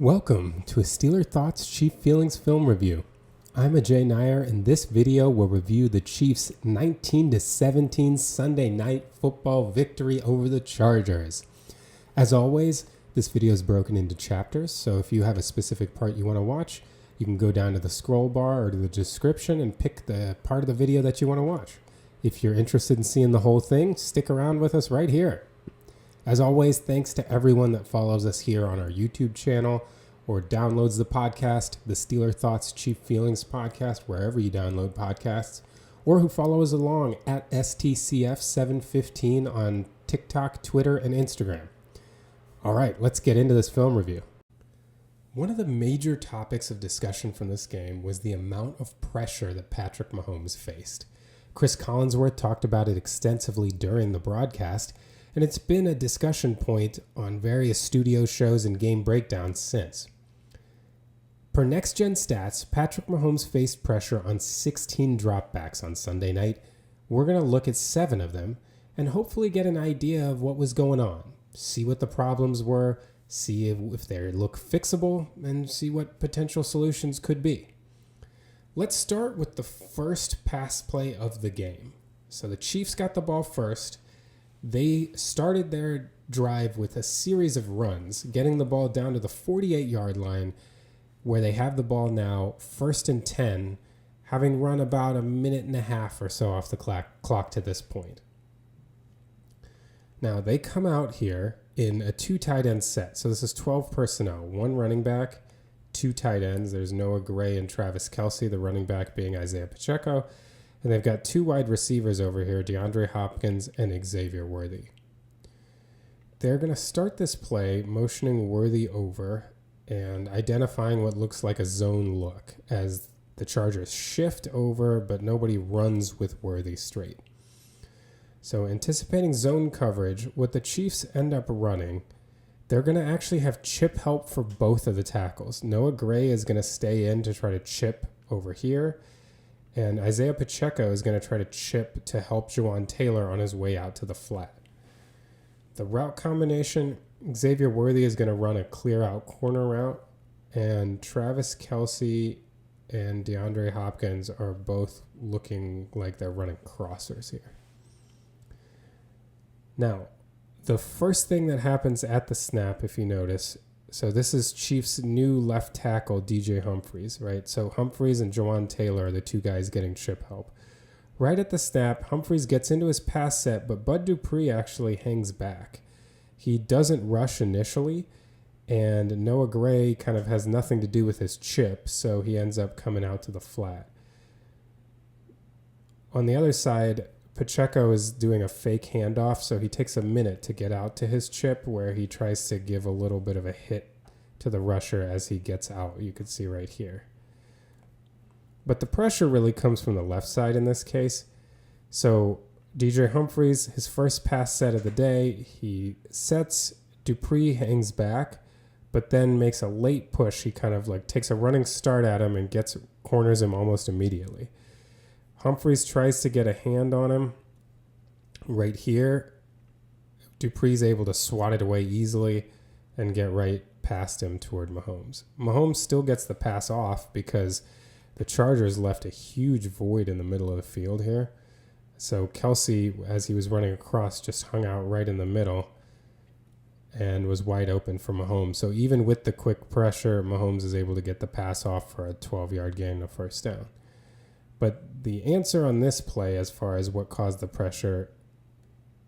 Welcome to a Steeler Thoughts Chief Feelings film review. I'm Ajay, and this video will review the Chiefs' 19-17 Sunday night football victory over the Chargers. As always, this video is broken into chapters, so if you have a specific part you want to watch, you can go down to the scroll bar or to the description and pick the part of the video that you want to watch. If you're interested in seeing the whole thing, stick around with us right here. As always, thanks to everyone that follows us here on our YouTube channel or downloads the podcast, the Steeler Thoughts Chief Feelings podcast, wherever you download podcasts, or who follows along at STCF715 on TikTok, Twitter, and Instagram. All right, let's get into this film review. One of the major topics of discussion from this game was the amount of pressure that Patrick Mahomes faced. Chris Collinsworth talked about it extensively during the broadcast, and it's been a discussion point on various studio shows and game breakdowns since. Per Next Gen Stats, Patrick Mahomes faced pressure on 16 dropbacks on Sunday night. We're going to look at 7 of them and hopefully get an idea of what was going on, see what the problems were, see if they look fixable, and see what potential solutions could be. Let's start with the first pass play of the game. So the Chiefs got the ball first. They started their drive with a series of runs, getting the ball down to the 48-yard line, where they have the ball now, 1st and 10, having run about a minute and a half or so off the clock to this point. Now, they come out here in a 2 tight end set. So this is 12 personnel, 1 running back, 2 tight ends. There's Noah Gray and Travis Kelce, the running back being Isaiah Pacheco. And they've got 2 wide receivers over here, DeAndre Hopkins and Xavier Worthy. They're going to start this play motioning Worthy over and identifying what looks like a zone look as the Chargers shift over, but nobody runs with Worthy straight. So anticipating zone coverage, what the Chiefs end up running, they're going to actually have chip help for both of the tackles. Noah Gray is going to stay in to try to chip over here, and Isaiah Pacheco is going to try to chip to help Juwan Taylor on his way out to the flat. The route combination, Xavier Worthy is going to run a clear out corner route, and Travis Kelce and DeAndre Hopkins are both looking like they're running crossers here. Now, the first thing that happens at the snap, if you notice, so this is Chiefs' new left tackle, DJ Humphries, right? So Humphries and Juwan Taylor are the 2 guys getting chip help. Right at the snap, Humphries gets into his pass set, but Bud Dupree actually hangs back. He doesn't rush initially, and Noah Gray kind of has nothing to do with his chip, so he ends up coming out to the flat. On the other side, Pacheco is doing a fake handoff, so he takes a minute to get out to his chip where he tries to give a little bit of a hit to the rusher as he gets out. You can see right here. But the pressure really comes from the left side in this case. So DJ Humphries, his first pass set of the day, he sets, Dupree hangs back, but then makes a late push. He kind of like takes a running start at him and corners him almost immediately. Humphries tries to get a hand on him right here. Dupree's able to swat it away easily and get right past him toward Mahomes. Mahomes still gets the pass off because the Chargers left a huge void in the middle of the field here. So Kelce, as he was running across, just hung out right in the middle and was wide open for Mahomes. So even with the quick pressure, Mahomes is able to get the pass off for a 12-yard gain of 1st down. But the answer on this play, as far as what caused the pressure,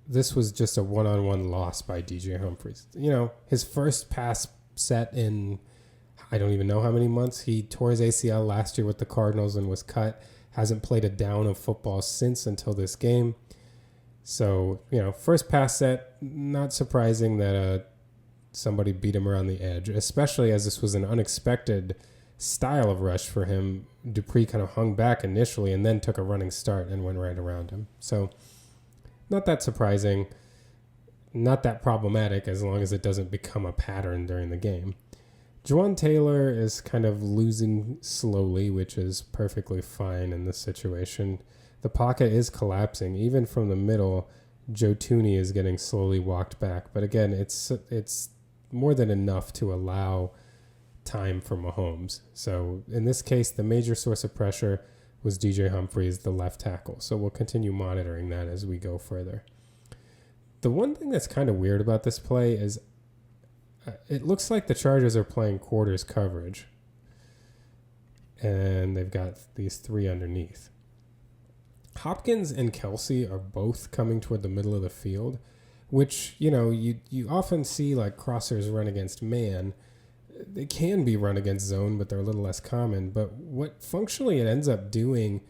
this was just a one-on-one loss by DJ Humphries. You know, his first pass set in, I don't even know how many months. He tore his ACL last year with the Cardinals and was cut. Hasn't played a down of football since until this game. So, you know, first pass set, not surprising that somebody beat him around the edge, especially as this was an unexpected style of rush for him. Dupree kind of hung back initially and then took a running start and went right around him. So not that surprising, not that problematic as long as it doesn't become a pattern during the game. Juwan Taylor is kind of losing slowly, which is perfectly fine in this situation. The pocket is collapsing. Even from the middle, Joe Thuney is getting slowly walked back. But again, it's more than enough to allow time for Mahomes. So in this case, the major source of pressure was DJ Humphries, the left tackle. So we'll continue monitoring that as we go further. The one thing that's kind of weird about this play is it looks like the Chargers are playing quarters coverage. And they've got these three underneath. Hopkins and Kelce are both coming toward the middle of the field, which, you often see like crossers run against man. They can be run against zone, but they're a little less common. But what functionally it ends up doing,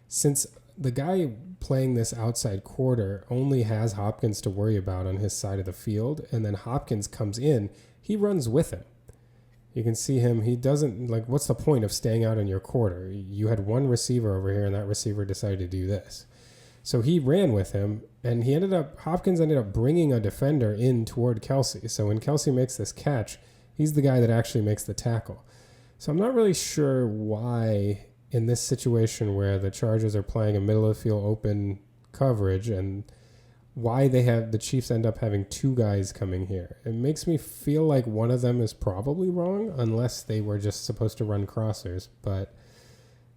since the guy playing this outside quarter only has Hopkins to worry about on his side of the field, and then Hopkins comes in, he runs with him. You can see him. He doesn't, what's the point of staying out in your quarter? You had one receiver over here, and that receiver decided to do this. So he ran with him, and Hopkins ended up bringing a defender in toward Kelce. So when Kelce makes this catch, he's the guy that actually makes the tackle. So I'm not really sure why in this situation where the Chargers are playing a middle of the field open coverage and why the Chiefs end up having two guys coming here. It makes me feel like one of them is probably wrong unless they were just supposed to run crossers, but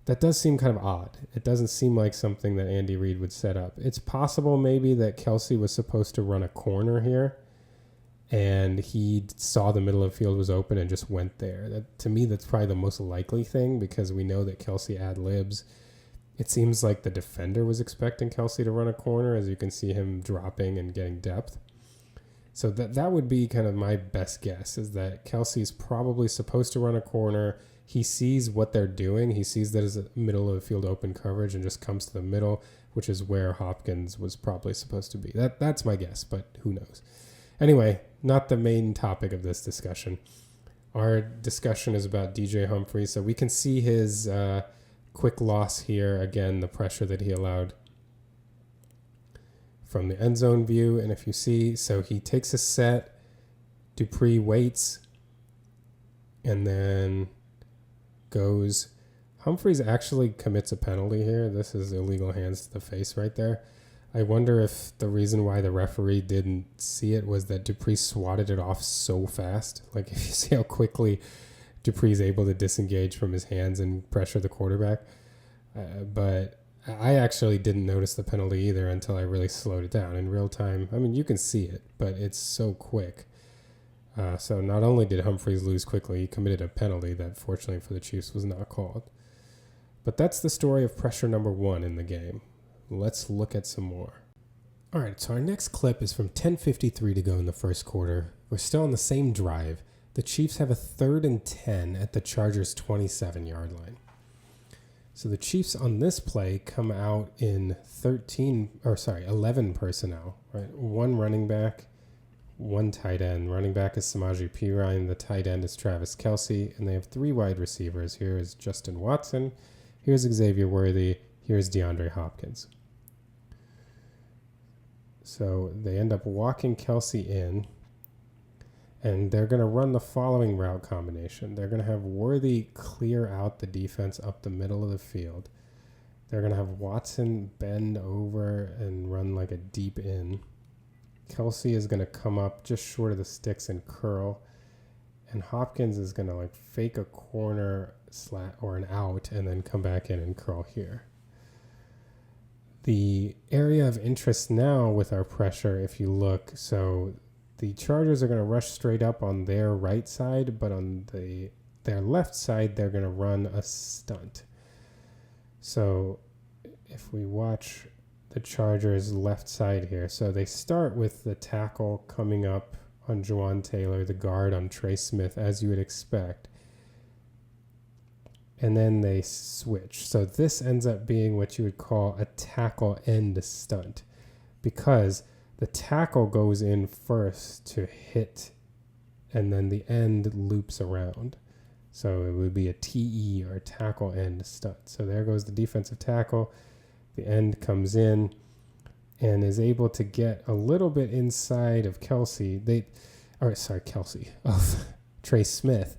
that does seem kind of odd. It doesn't seem like something that Andy Reid would set up. It's possible maybe that Kelce was supposed to run a corner here and he saw the middle of the field was open and just went there. To me, that's probably the most likely thing because we know that Kelce ad-libs. It seems like the defender was expecting Kelce to run a corner, as you can see him dropping and getting depth. So that would be kind of my best guess, is that Kelce's probably supposed to run a corner. He sees what they're doing. He sees that as a middle of the field open coverage and just comes to the middle, which is where Hopkins was probably supposed to be. That's my guess, but who knows? Anyway, not the main topic of this discussion. Our discussion is about DJ Humphries, so we can see his quick loss here. Again, the pressure that he allowed from the end zone view. And if you see, so he takes a set, Dupree waits, and then goes. Humphries actually commits a penalty here. This is illegal hands to the face right there. I wonder if the reason why the referee didn't see it was that Dupree swatted it off so fast. Like, if you see how quickly Dupree's able to disengage from his hands and pressure the quarterback. But I actually didn't notice the penalty either until I really slowed it down in real time. I mean, you can see it, but it's so quick. So not only did Humphries lose quickly, he committed a penalty that fortunately for the Chiefs was not called. But that's the story of pressure number 1 in the game. Let's look at some more. All right, so our next clip is from 10:53 to go in the first quarter. We're still on the same drive. The Chiefs have a 3rd and 10 at the Chargers' 27-yard line. So the Chiefs on this play come out in 11 personnel, right? 1 running back, 1 tight end. Running back is Samaje Perine. The tight end is Travis Kelce, and they have 3 wide receivers. Here is Justin Watson. Here's Xavier Worthy. Here's DeAndre Hopkins. So they end up walking Kelce in, and they're going to run the following route combination. They're going to have Worthy clear out the defense up the middle of the field. They're going to have Watson bend over and run like a deep in. Kelce is going to come up just short of the sticks and curl. And Hopkins is going to fake a corner slat or an out and then come back in and curl here. The area of interest now with our pressure, if you look, so the Chargers are going to rush straight up on their right side, but on their left side, they're going to run a stunt. So if we watch the Chargers' left side here, so they start with the tackle coming up on Juwan Taylor, the guard on Trey Smith, as you would expect. And then they switch. So this ends up being what you would call a tackle end stunt, because the tackle goes in first to hit, and then the end loops around. So it would be a TE, or a tackle end stunt. So there goes the defensive tackle. The end comes in and is able to get a little bit inside of of Trey Smith.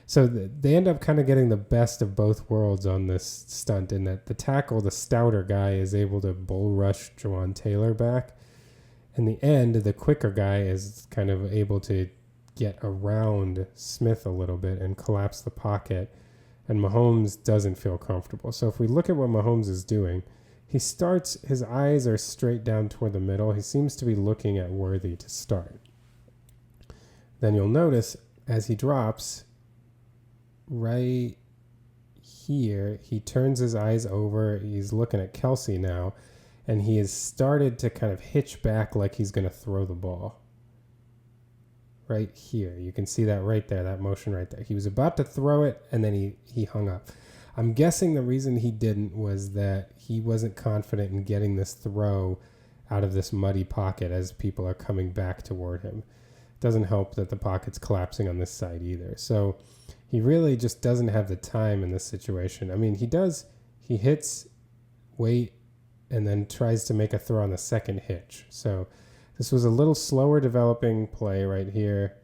So they end up kind of getting the best of both worlds on this stunt, in that the tackle, the stouter guy, is able to bull rush Juwan Taylor back. In the end, the quicker guy is kind of able to get around Smith a little bit and collapse the pocket, and Mahomes doesn't feel comfortable. So if we look at what Mahomes is doing, he starts, his eyes are straight down toward the middle. He seems to be looking at Worthy to start. Then you'll notice as he drops right here, he turns his eyes over. He's looking at Kelce now, and he has started to kind of hitch back like he's going to throw the ball. Right here. You can see that right there, that motion right there. He was about to throw it, and then he hung up. I'm guessing the reason he didn't was that he wasn't confident in getting this throw out of this muddy pocket as people are coming back toward him. It doesn't help that the pocket's collapsing on this side either. So he really just doesn't have the time in this situation. I mean, he hits, wait, and then tries to make a throw on the second hitch. So this was a little slower developing play right here.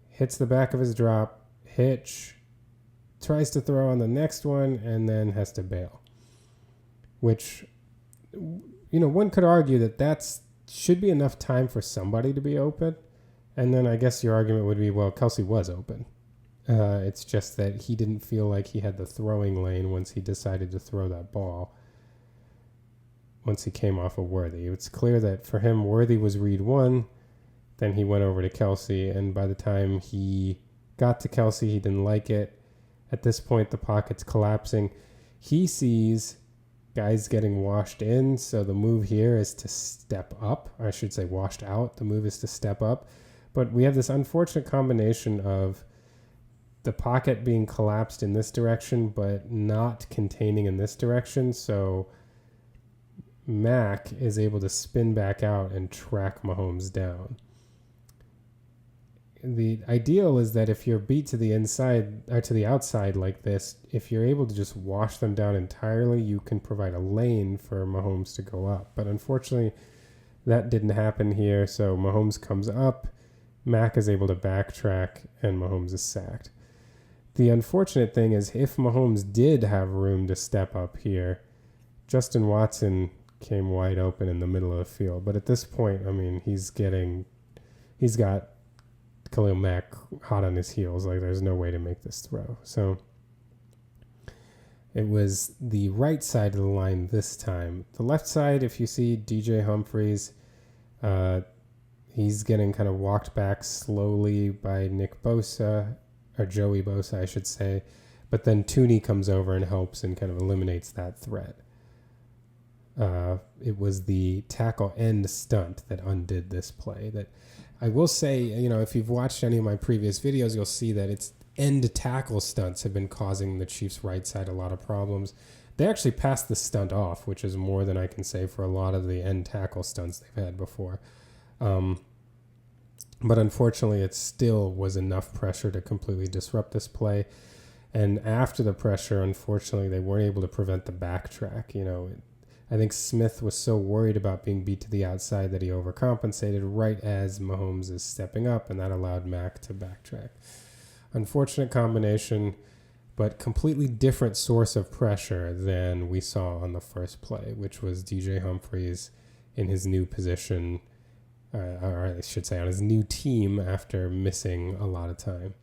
Hits the back of his drop, hitch, tries to throw on the next one, and then has to bail. Which, one could argue that should be enough time for somebody to be open. And then I guess your argument would be, well, Kelce was open. It's just that he didn't feel like he had the throwing lane once he decided to throw that ball. Once he came off of Worthy. It's clear that for him, Worthy was read one. Then he went over to Kelce, and by the time he got to Kelce, he didn't like it. At this point, the pocket's collapsing. He sees guys getting washed in, so the move here is to step up. Or I should say washed out. The move is to step up. But we have this unfortunate combination of the pocket being collapsed in this direction, but not containing in this direction. So Mac is able to spin back out and track Mahomes down. The ideal is that if you're beat to the inside or to the outside like this, if you're able to just wash them down entirely, you can provide a lane for Mahomes to go up. But unfortunately, that didn't happen here. So Mahomes comes up, Mac is able to backtrack, and Mahomes is sacked. The unfortunate thing is if Mahomes did have room to step up here, Justin Watson came wide open in the middle of the field. But at this point, I mean, he's got Khalil Mack hot on his heels. Like, there's no way to make this throw. So it was the right side of the line this time. The left side, if you see DJ Humphries, he's getting kind of walked back slowly by Nick Bosa, or Joey Bosa, I should say. But then Tooney comes over and helps and kind of eliminates that threat. It was the tackle end stunt that undid this play. That I will say, if you've watched any of my previous videos, you'll see that it's end tackle stunts have been causing the Chiefs' right side a lot of problems. They actually passed the stunt off, which is more than I can say for a lot of the end tackle stunts they've had before. But unfortunately, it still was enough pressure to completely disrupt this play. And after the pressure, unfortunately, they weren't able to prevent the backtrack. I think Smith was so worried about being beat to the outside that he overcompensated right as Mahomes is stepping up, and that allowed Mac to backtrack. Unfortunate combination, but completely different source of pressure than we saw on the first play, which was DJ Humphries in his new position, or I should say on his new team after missing a lot of time.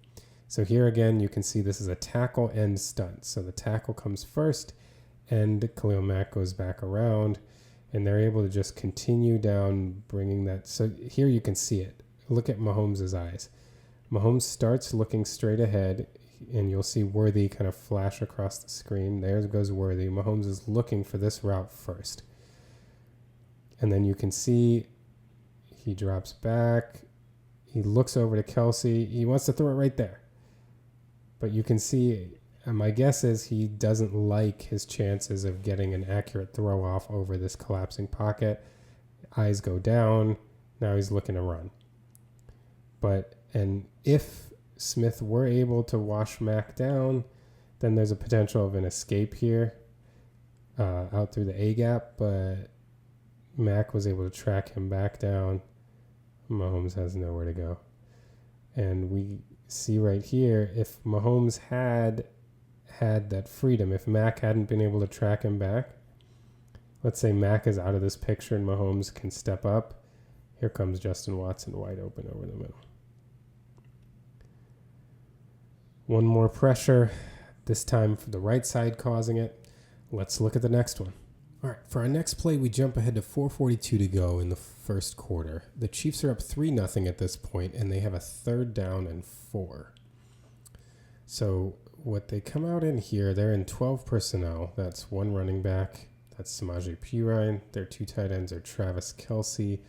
So here again, you can see this is a tackle end stunt. So the tackle comes first, and Khalil Mack goes back around, and they're able to just continue down, bringing that. So here you can see it. Look at Mahomes' eyes. Mahomes starts looking straight ahead, and you'll see Worthy kind of flash across the screen. There goes Worthy. Mahomes is looking for this route first. And then you can see he drops back. He looks over to Kelce. He wants to throw it right there. But you can see, my guess is he doesn't like his chances of getting an accurate throw off over this collapsing pocket. Eyes go down. Now he's looking to run. And if Smith were able to wash Mac down, then there's a potential of an escape here out through the A-gap, but Mac was able to track him back down. Mahomes has nowhere to go. And we see right here, if Mahomes had that freedom, if Mac hadn't been able to track him back, let's say Mac is out of this picture and Mahomes can step up, here comes Justin Watson wide open over the middle. One more pressure, this time for the right side causing it. Let's look at the next one. All right, for our next play, we jump ahead to 4:42 to go in the first quarter. The Chiefs are up 3-0 at this point, and they have a 3rd down and 4. So what they come out in here, they're in 12 personnel. That's one running back. That's Samaje Perine. Their 2 tight ends are Travis Kelce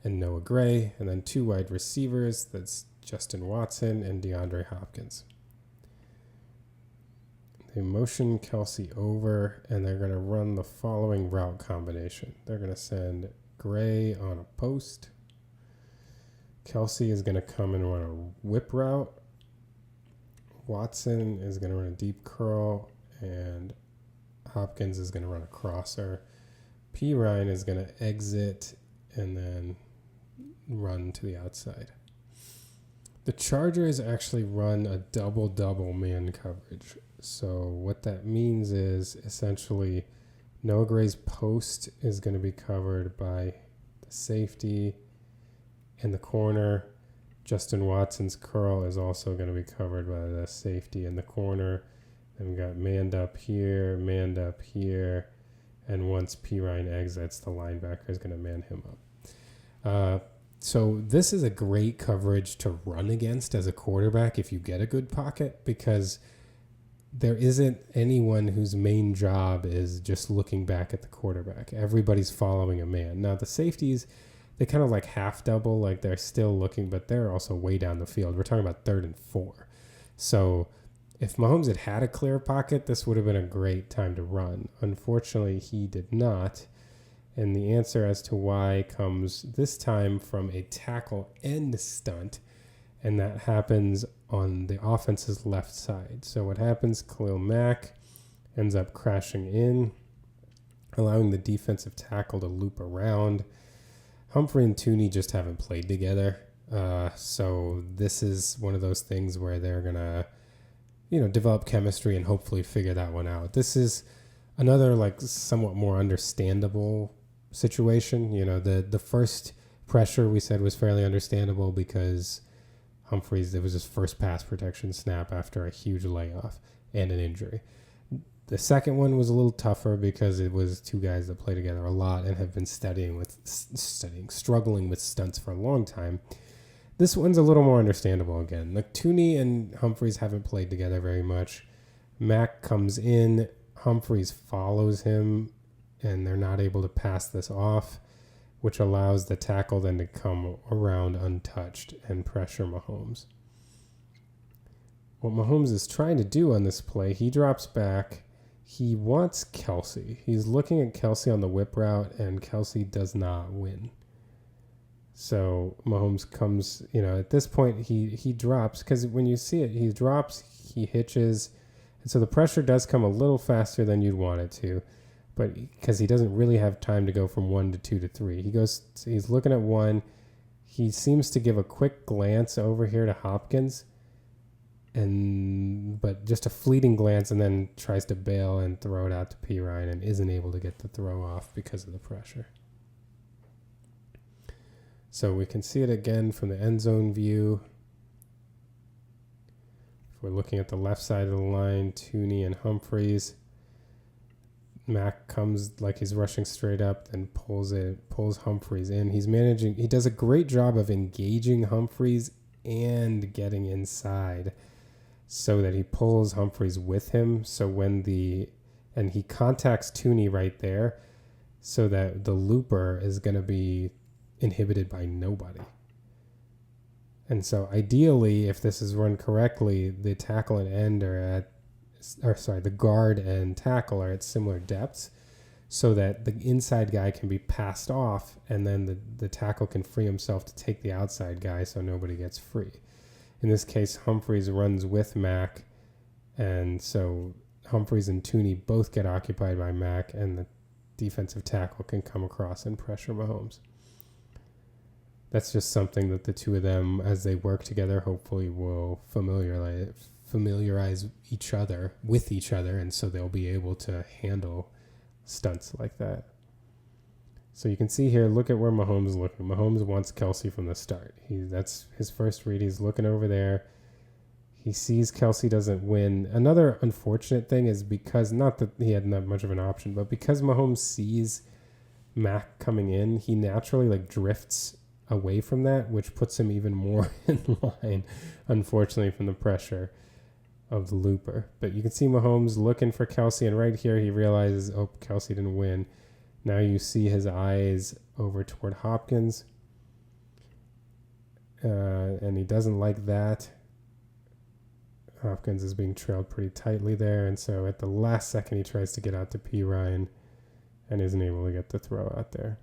and Noah Gray. And then 2 wide receivers. That's Justin Watson and DeAndre Hopkins. They motion Kelce over, and they're going to run the following route combination. They're going to send Gray on a post. Kelce is going to come and run a whip route. Watson is going to run a deep curl, and Hopkins is going to run a crosser. Perine is going to exit and then run to the outside. The Chargers actually run a double man coverage. So what that means is essentially Noah Gray's post is going to be covered by the safety and the corner. Justin Watson's curl is also going to be covered by the safety and the corner. Then we got manned up here, and once Perine exits, the linebacker is going to man him up. So this is a great coverage to run against as a quarterback if you get a good pocket, because there isn't anyone whose main job is just looking back at the quarterback. Everybody's following a man. Now, the safeties, they kind of like half double, like they're still looking, but they're also way down the field. We're talking about 3rd and 4. So if Mahomes had a clear pocket, this would have been a great time to run. Unfortunately, he did not. And the answer as to why comes this time from a tackle end stunt, and that happens on the offense's left side. So what happens, Khalil Mack ends up crashing in, allowing the defensive tackle to loop around. Humphrey and Tooney just haven't played together. So this is one of those things where they're going to, develop chemistry and hopefully figure that one out. This is another somewhat more understandable situation. The first pressure we said was fairly understandable because Humphreys, it was his first pass protection snap after a huge layoff and an injury. The second one was a little tougher because it was 2 guys that play together a lot and have been struggling with stunts for a long time. This one's a little more understandable again. Tooney and Humphreys haven't played together very much. Mack comes in, Humphreys follows him, and they're not able to pass this off, which allows the tackle then to come around untouched and pressure Mahomes. What Mahomes is trying to do on this play, he drops back. He wants Kelce. He's looking at Kelce on the whip route, and Kelce does not win. So Mahomes comes, at this point, he drops, because when you see it, he drops, he hitches, and so the pressure does come a little faster than you'd want it to, but because he doesn't really have time to go from 1 to 2 to 3. He's looking at 1. He seems to give a quick glance over here to Hopkins, but just a fleeting glance, and then tries to bail and throw it out to Perine and isn't able to get the throw off because of the pressure. So we can see it again from the end zone view. If we're looking at the left side of the line, Tooney and Humphreys. Mack comes like he's rushing straight up, then pulls Humphreys in. He does a great job of engaging Humphreys and getting inside so that he pulls Humphreys with him. So and he contacts Tooney right there so that the looper is going to be inhibited by nobody. And so ideally, if this is run correctly, the tackle and end the guard and tackle are at similar depths so that the inside guy can be passed off, and then the tackle can free himself to take the outside guy so nobody gets free. In this case, Humphreys runs with Mack, and so Humphreys and Tooney both get occupied by Mack, and the defensive tackle can come across and pressure Mahomes. That's just something that the two of them, as they work together, hopefully will familiarize each other with each other, and so they'll be able to handle stunts like that. So you can see here, look at where Mahomes is looking. Mahomes wants Kelce from the start. That's his first read. He's looking over there. He sees Kelce doesn't win. Another unfortunate thing is because, not that he had that much of an option, but because Mahomes sees Mac coming in, he naturally like drifts away from that, which puts him even more in line, unfortunately, from the pressure of the looper. But you can see Mahomes looking for Kelce, and right here he realizes, oh, Kelce didn't win. Now you see his eyes over toward Hopkins, and he doesn't like that. Hopkins is being trailed pretty tightly there, and so at the last second he tries to get out to Perine and isn't able to get the throw out there.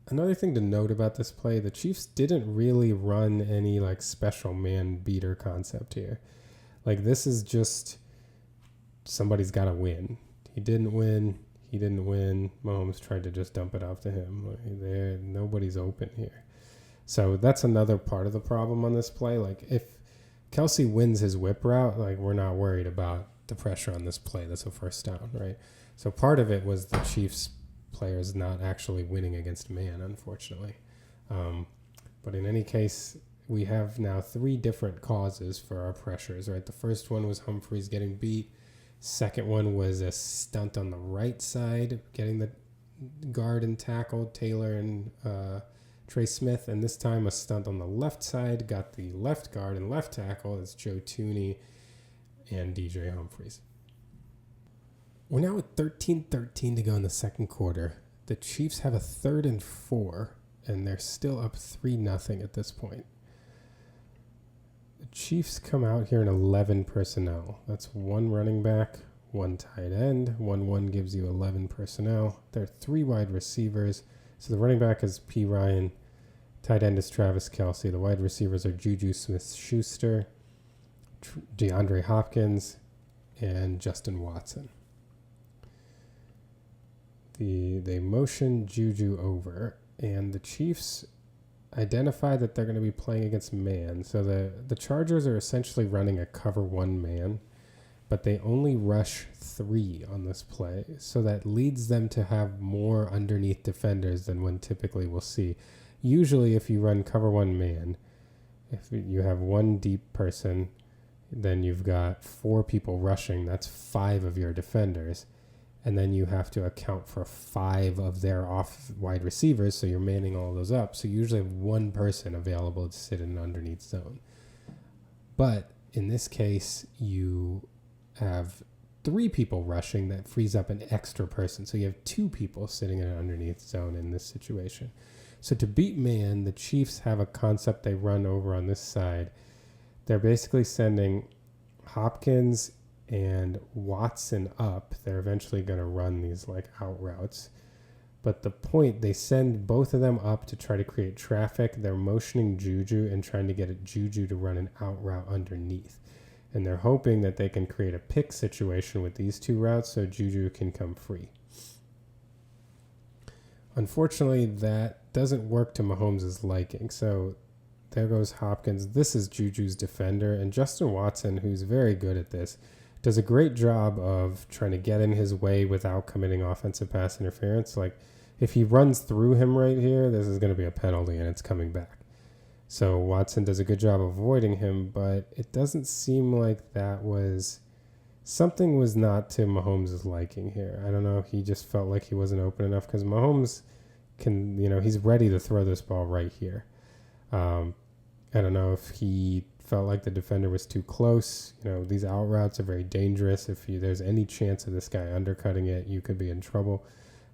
Another thing to note about this play, the Chiefs didn't really run any like special man beater concept here. Like, this is just somebody's got to win. He didn't win. Mahomes tried to just dump it off to him. Like, nobody's open here. So that's another part of the problem on this play. Like, if Kelce wins his whip route, like, we're not worried about the pressure on this play. That's a first down, right? So part of it was the Chiefs players not actually winning against man, unfortunately. But in any case, we have now 3 different causes for our pressures, right? The first one was Humphries getting beat. Second one was a stunt on the right side, getting the guard and tackle, Taylor and Trey Smith. And this time a stunt on the left side, got the left guard and left tackle. It's Joe Thuney and DJ Humphries. We're now at 13-13 to go in the second quarter. The Chiefs have a 3rd and 4, and they're still up 3-0 at this point. The Chiefs come out here in 11 personnel. That's 1 running back, 1 tight end. 1-1 gives you 11 personnel. There are 3 wide receivers. So the running back is Perine. Tight end is Travis Kelce. The wide receivers are Juju Smith-Schuster, DeAndre Hopkins, and Justin Watson. They motion Juju over, and the Chiefs identify that they're going to be playing against man. So the Chargers are essentially running a cover 1 man, but they only rush 3 on this play. So that leads them to have more underneath defenders than one typically will see. Usually if you run cover 1 man, if you have 1 deep person, then you've got 4 people rushing. That's 5 of your defenders. And then you have to account for 5 of their off wide receivers, so you're manning all those up. So you usually have 1 person available to sit in an underneath zone. But in this case, you have 3 people rushing. That frees up an extra person. So you have 2 people sitting in an underneath zone in this situation. So to beat man, the Chiefs have a concept they run over on this side. They're basically sending Hopkins and Watson up. They're eventually going to run these like out routes. But the point, they send both of them up to try to create traffic. They're motioning Juju and trying to get a Juju to run an out route underneath. And they're hoping that they can create a pick situation with these 2 routes so Juju can come free. Unfortunately, that doesn't work to Mahomes' liking. So there goes Hopkins. This is Juju's defender. And Justin Watson, who's very good at this, does a great job of trying to get in his way without committing offensive pass interference. Like, if he runs through him right here, this is going to be a penalty and it's coming back. So Watson does a good job of avoiding him, but it doesn't seem like that was... Something was not to Mahomes' liking here. I don't know. He just felt like he wasn't open enough because Mahomes can, he's ready to throw this ball right here. I don't know if he felt like the defender was too close. These out routes are very dangerous. If there's any chance of this guy undercutting it, you could be in trouble.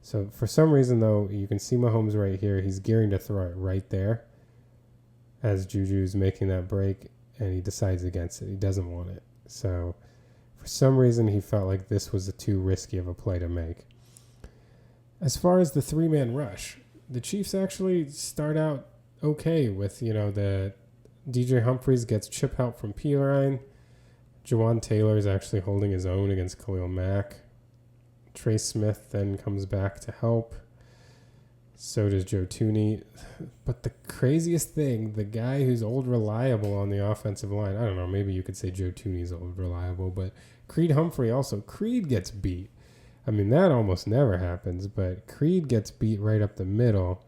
So for some reason, though, you can see Mahomes right here. He's gearing to throw it right there as Juju's making that break, and he decides against it. He doesn't want it. So for some reason, he felt like this was too risky of a play to make. As far as the 3-man rush, the Chiefs actually start out okay with, the DJ Humphries gets chip help from Perine. Jawan Taylor is actually holding his own against Khalil Mack. Trey Smith then comes back to help. So does Joe Thuney. But the craziest thing, the guy who's old reliable on the offensive line, I don't know, maybe you could say Joe Thuney's old reliable, but Creed Humphrey also. Creed gets beat. I mean, that almost never happens, but Creed gets beat right up the middle.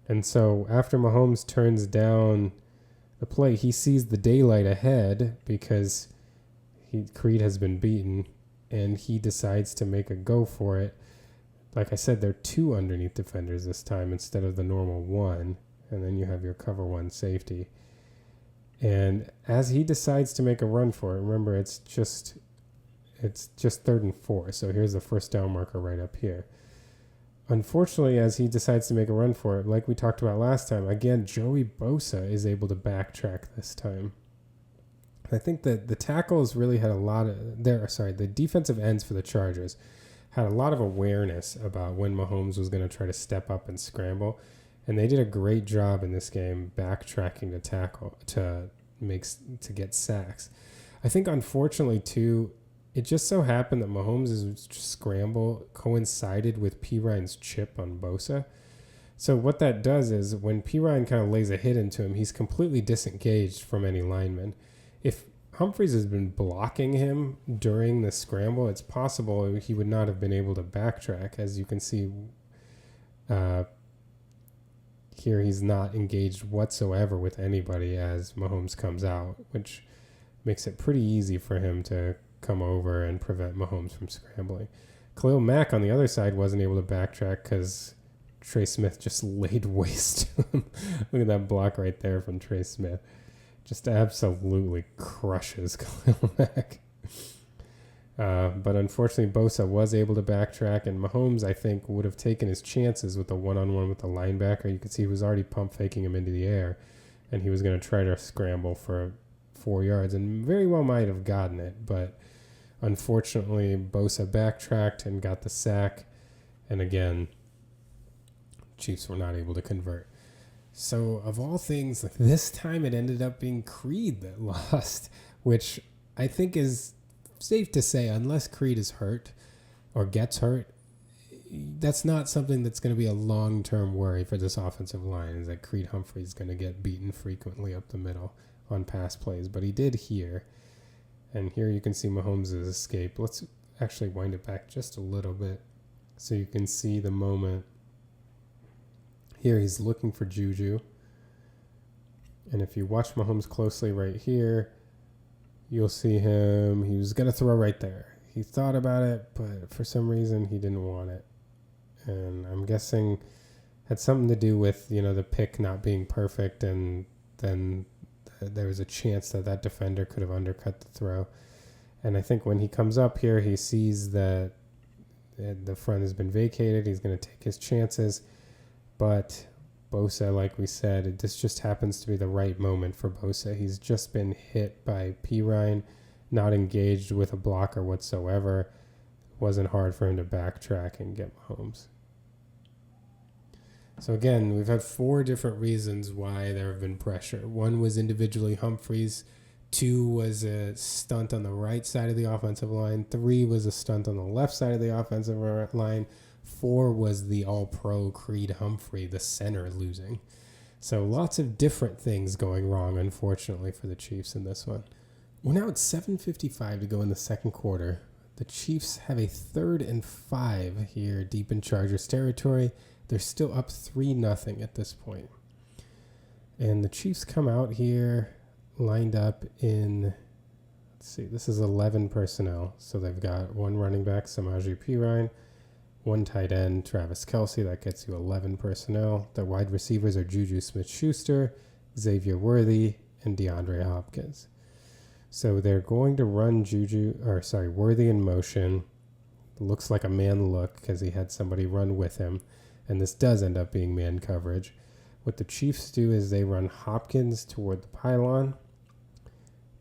And so after Mahomes turns down the play. He sees the daylight ahead because Creed has been beaten, and he decides to make a go for it. Like I said, there are 2 underneath defenders this time instead of the normal 1, and then you have your cover 1 safety. And as he decides to make a run for it, remember it's just 3rd and 4, so here's the first down marker right up here. Unfortunately, as he decides to make a run for it, like we talked about last time, again, Joey Bosa is able to backtrack this time. I think that the tackles really had the defensive ends for the Chargers had a lot of awareness about when Mahomes was going to try to step up and scramble, and they did a great job in this game backtracking to tackle to get sacks. I think unfortunately too, it just so happened that Mahomes' scramble coincided with Perine's chip on Bosa. So what that does is when Perine kind of lays a hit into him, he's completely disengaged from any lineman. If Humphries has been blocking him during the scramble, it's possible he would not have been able to backtrack. As you can see here, he's not engaged whatsoever with anybody as Mahomes comes out, which makes it pretty easy for him to come over and prevent Mahomes from scrambling. Khalil Mack on the other side wasn't able to backtrack because Trey Smith just laid waste to him. Look at that block right there from Trey Smith. Just absolutely crushes Khalil Mack. But unfortunately, Bosa was able to backtrack, and Mahomes, I think, would have taken his chances with the one-on-one with the linebacker. You could see he was already pump faking him into the air, and he was going to try to scramble for 4 yards, and very well might have gotten it. But unfortunately, Bosa backtracked and got the sack, and again, Chiefs were not able to convert. So, of all things, this time it ended up being Creed that lost, which I think is safe to say, unless Creed is hurt or gets hurt, that's not something that's going to be a long-term worry for this offensive line, is that Creed Humphrey is going to get beaten frequently up the middle on pass plays. But he did here, and here you can see Mahomes' escape. Let's actually wind it back just a little bit so you can see the moment. Here he's looking for Juju. And if you watch Mahomes closely right here, you'll see him. He was going to throw right there. He thought about it, but for some reason he didn't want it. And I'm guessing had something to do with, the pick not being perfect, and then there was a chance that defender could have undercut the throw. And I think when he comes up here, he sees that the front has been vacated. He's going to take his chances. But Bosa, like we said, this just happens to be the right moment for Bosa. He's just been hit by Perine, not engaged with a blocker whatsoever. It wasn't hard for him to backtrack and get Mahomes. So again, we've had 4 different reasons why there have been pressure. 1 was individually Humphries. 2 was a stunt on the right side of the offensive line. 3 was a stunt on the left side of the offensive line. 4 was the all-pro Creed Humphrey, the center, losing. So lots of different things going wrong, unfortunately, for the Chiefs in this one. We're now at 7:55 to go in the second quarter. The Chiefs have a 3rd and 5 here deep in Chargers territory. They're still up 3-0 at this point. And the Chiefs come out here lined up in, this is 11 personnel. So they've got 1 running back, Samaje Perine, 1 tight end, Travis Kelce. That gets you 11 personnel. The wide receivers are Juju Smith-Schuster, Xavier Worthy, and DeAndre Hopkins. So they're going to run Worthy in motion. Looks like a man look because he had somebody run with him. And this does end up being man coverage. What the Chiefs do is they run Hopkins toward the pylon.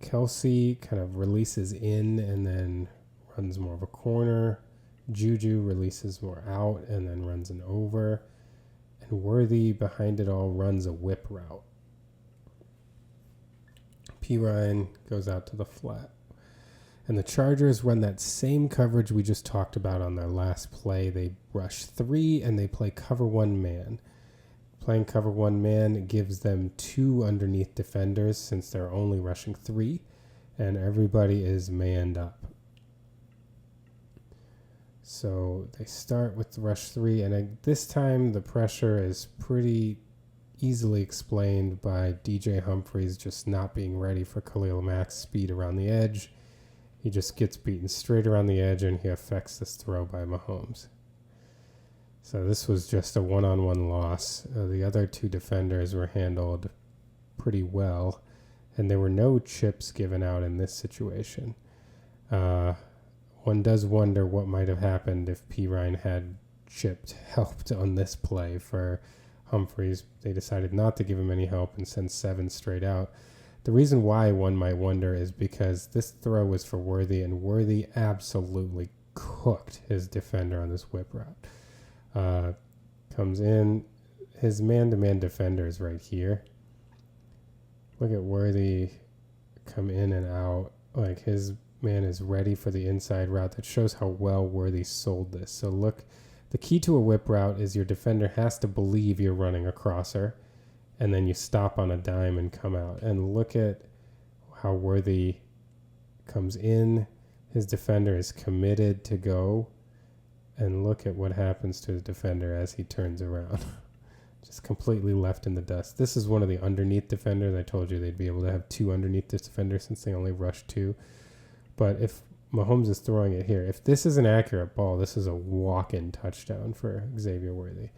Kelce kind of releases in and then runs more of a corner. Juju releases more out and then runs an over. And Worthy, behind it all, runs a whip route. Perine goes out to the flat. And the Chargers run that same coverage we just talked about on their last play. They rush 3 and they play cover 1 man. Playing cover 1 man gives them 2 underneath defenders since they're only rushing 3. And everybody is manned up. So they start with the rush 3, and this time the pressure is pretty easily explained by DJ Humphries just not being ready for Khalil Mack's speed around the edge. He just gets beaten straight around the edge, and he affects this throw by Mahomes. So this was just a one-on-one loss. The other two defenders were handled pretty well, and there were no chips given out in this situation. One does wonder what might have happened if Perine had helped on this play for Humphries. They decided not to give him any help and send 7 straight out. The reason why one might wonder is because this throw was for Worthy, and Worthy absolutely cooked his defender on this whip route. Comes in, his man-to-man defender is right here. Look at Worthy come in and out. Like, his man is ready for the inside route. That shows how well Worthy sold this. So look, the key to a whip route is your defender has to believe you're running a crosser, and then you stop on a dime and come out. And look at how Worthy comes in. His defender is committed to go. And look at what happens to his defender as he turns around. Just completely left in the dust. This is one of the underneath defenders. I told you they'd be able to have 2 underneath this defender since they only rush 2. But if Mahomes is throwing it here, if this is an accurate ball, this is a walk-in touchdown for Xavier Worthy.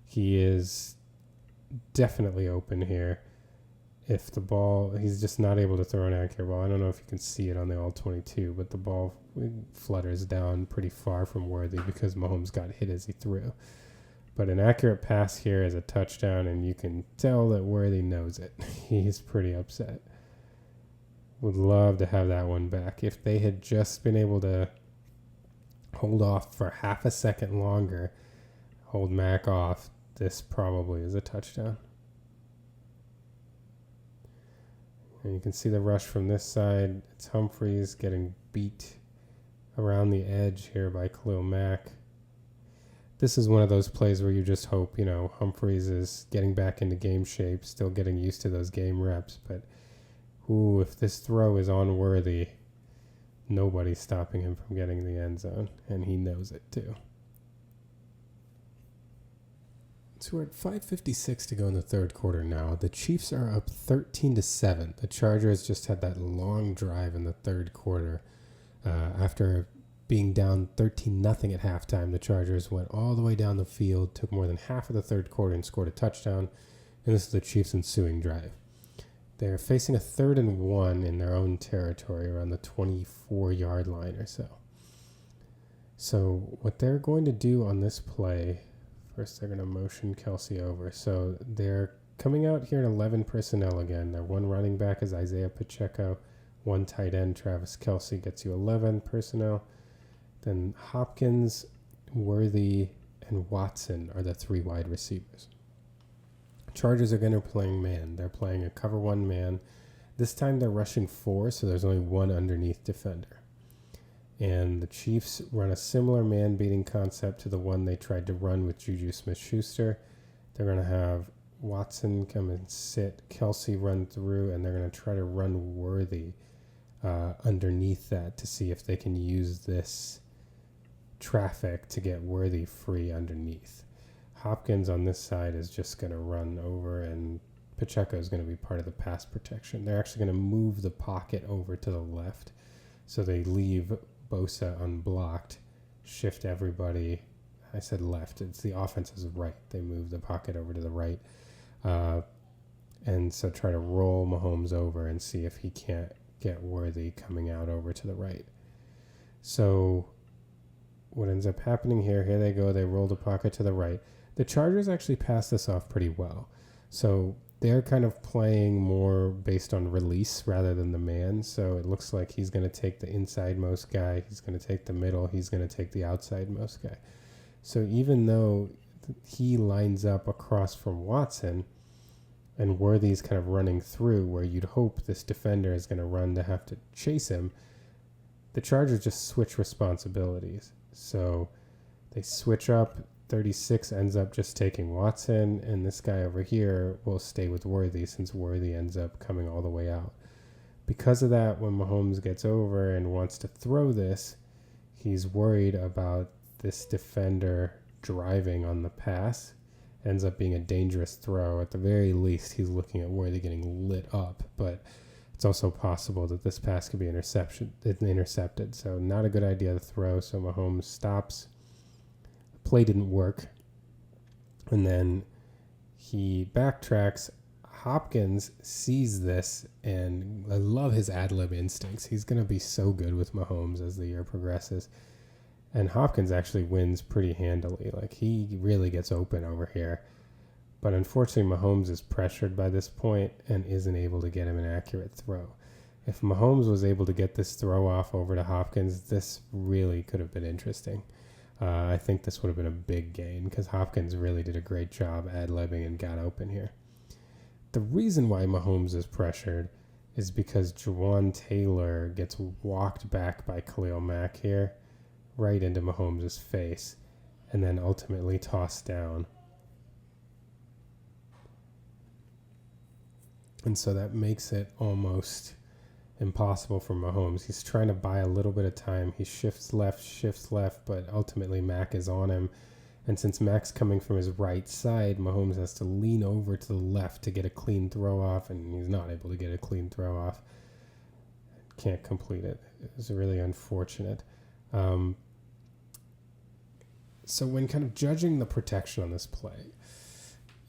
He is definitely open here. If the ball, he's just not able to throw an accurate ball. I don't know if you can see it on the all-22, but the ball flutters down pretty far from Worthy because Mahomes got hit as he threw. But an accurate pass here is a touchdown, and you can tell that Worthy knows it. He's pretty upset. Would love to have that one back. If they had just been able to hold off for half a second longer, hold Mack off, this probably is a touchdown. And you can see the rush from this side. It's Humphries getting beat around the edge here by Khalil Mack. This is one of those plays where you just hope, Humphries is getting back into game shape, still getting used to those game reps. But, if this throw is on Worthy, nobody's stopping him from getting in the end zone, and he knows it too. So we're at 5:56 to go in the third quarter now. The Chiefs are up 13-7. The Chargers just had that long drive in the third quarter. After being down 13-0 at halftime, the Chargers went all the way down the field, took more than half of the third quarter and scored a touchdown. And this is the Chiefs' ensuing drive. They're facing a 3rd and 1 in their own territory around the 24-yard line or so. So what they're going to do on this play, first they're going to motion Kelsey over. So they're coming out here in 11 personnel again. Their one running back is Isaiah Pacheco. One tight end, Travis Kelsey, gets you 11 personnel. Then Hopkins, Worthy, and Watson are the 3 wide receivers. Chargers are going to playing man. They're playing a cover 1 man. This time they're rushing 4, so there's only 1 underneath defender. And the Chiefs run a similar man-beating concept to the one they tried to run with Juju Smith-Schuster. They're going to have Watson come and sit, Kelsey run through, and they're going to try to run Worthy underneath that to see if they can use this traffic to get Worthy free underneath. Hopkins on this side is just going to run over, and Pacheco is going to be part of the pass protection. They're actually going to move the pocket over to the left, so they leave Bosa unblocked, shift everybody. I said left. It's the offense's right. They move the pocket over to the right, and so try to roll Mahomes over and see if he can't get Worthy coming out over to the right. So what ends up happening here they go. They roll the pocket to the right. The Chargers actually pass this off pretty well. So they're kind of playing more based on release rather than the man. So it looks like he's going to take the inside-most guy. He's going to take the middle. He's going to take the outside-most guy. So even though he lines up across from Watson and Worthy's kind of running through where you'd hope this defender is going to run to have to chase him, the Chargers just switch responsibilities. So they switch up. 36 ends up just taking Watson, and this guy over here will stay with Worthy since Worthy ends up coming all the way out. Because of that, when Mahomes gets over and wants to throw this, he's worried about this defender driving on the pass ends up being a dangerous throw. At the very least, he's looking at Worthy getting lit up, but it's also possible that this pass could be intercepted. So not a good idea to throw. So Mahomes stops. The play didn't work. And then he backtracks. Hopkins sees this, and I love his ad-lib instincts. He's going to be so good with Mahomes as the year progresses. And Hopkins actually wins pretty handily. Like, he really gets open over here. But unfortunately, Mahomes is pressured by this point and isn't able to get him an accurate throw. If Mahomes was able to get this throw off over to Hopkins, this really could have been interesting. I think this would have been a big gain because Hopkins really did a great job ad-libbing and got open here. The reason why Mahomes is pressured is because Jawaan Taylor gets walked back by Khalil Mack here, right into Mahomes' face, and then ultimately tossed down. And so that makes it almost impossible for Mahomes. He's trying to buy a little bit of time. He shifts left, but ultimately Mack is on him. And since Mack's coming from his right side, Mahomes has to lean over to the left to get a clean throw off, and he's not able to get a clean throw off. Can't complete it. It's really unfortunate. So when kind of judging the protection on this play,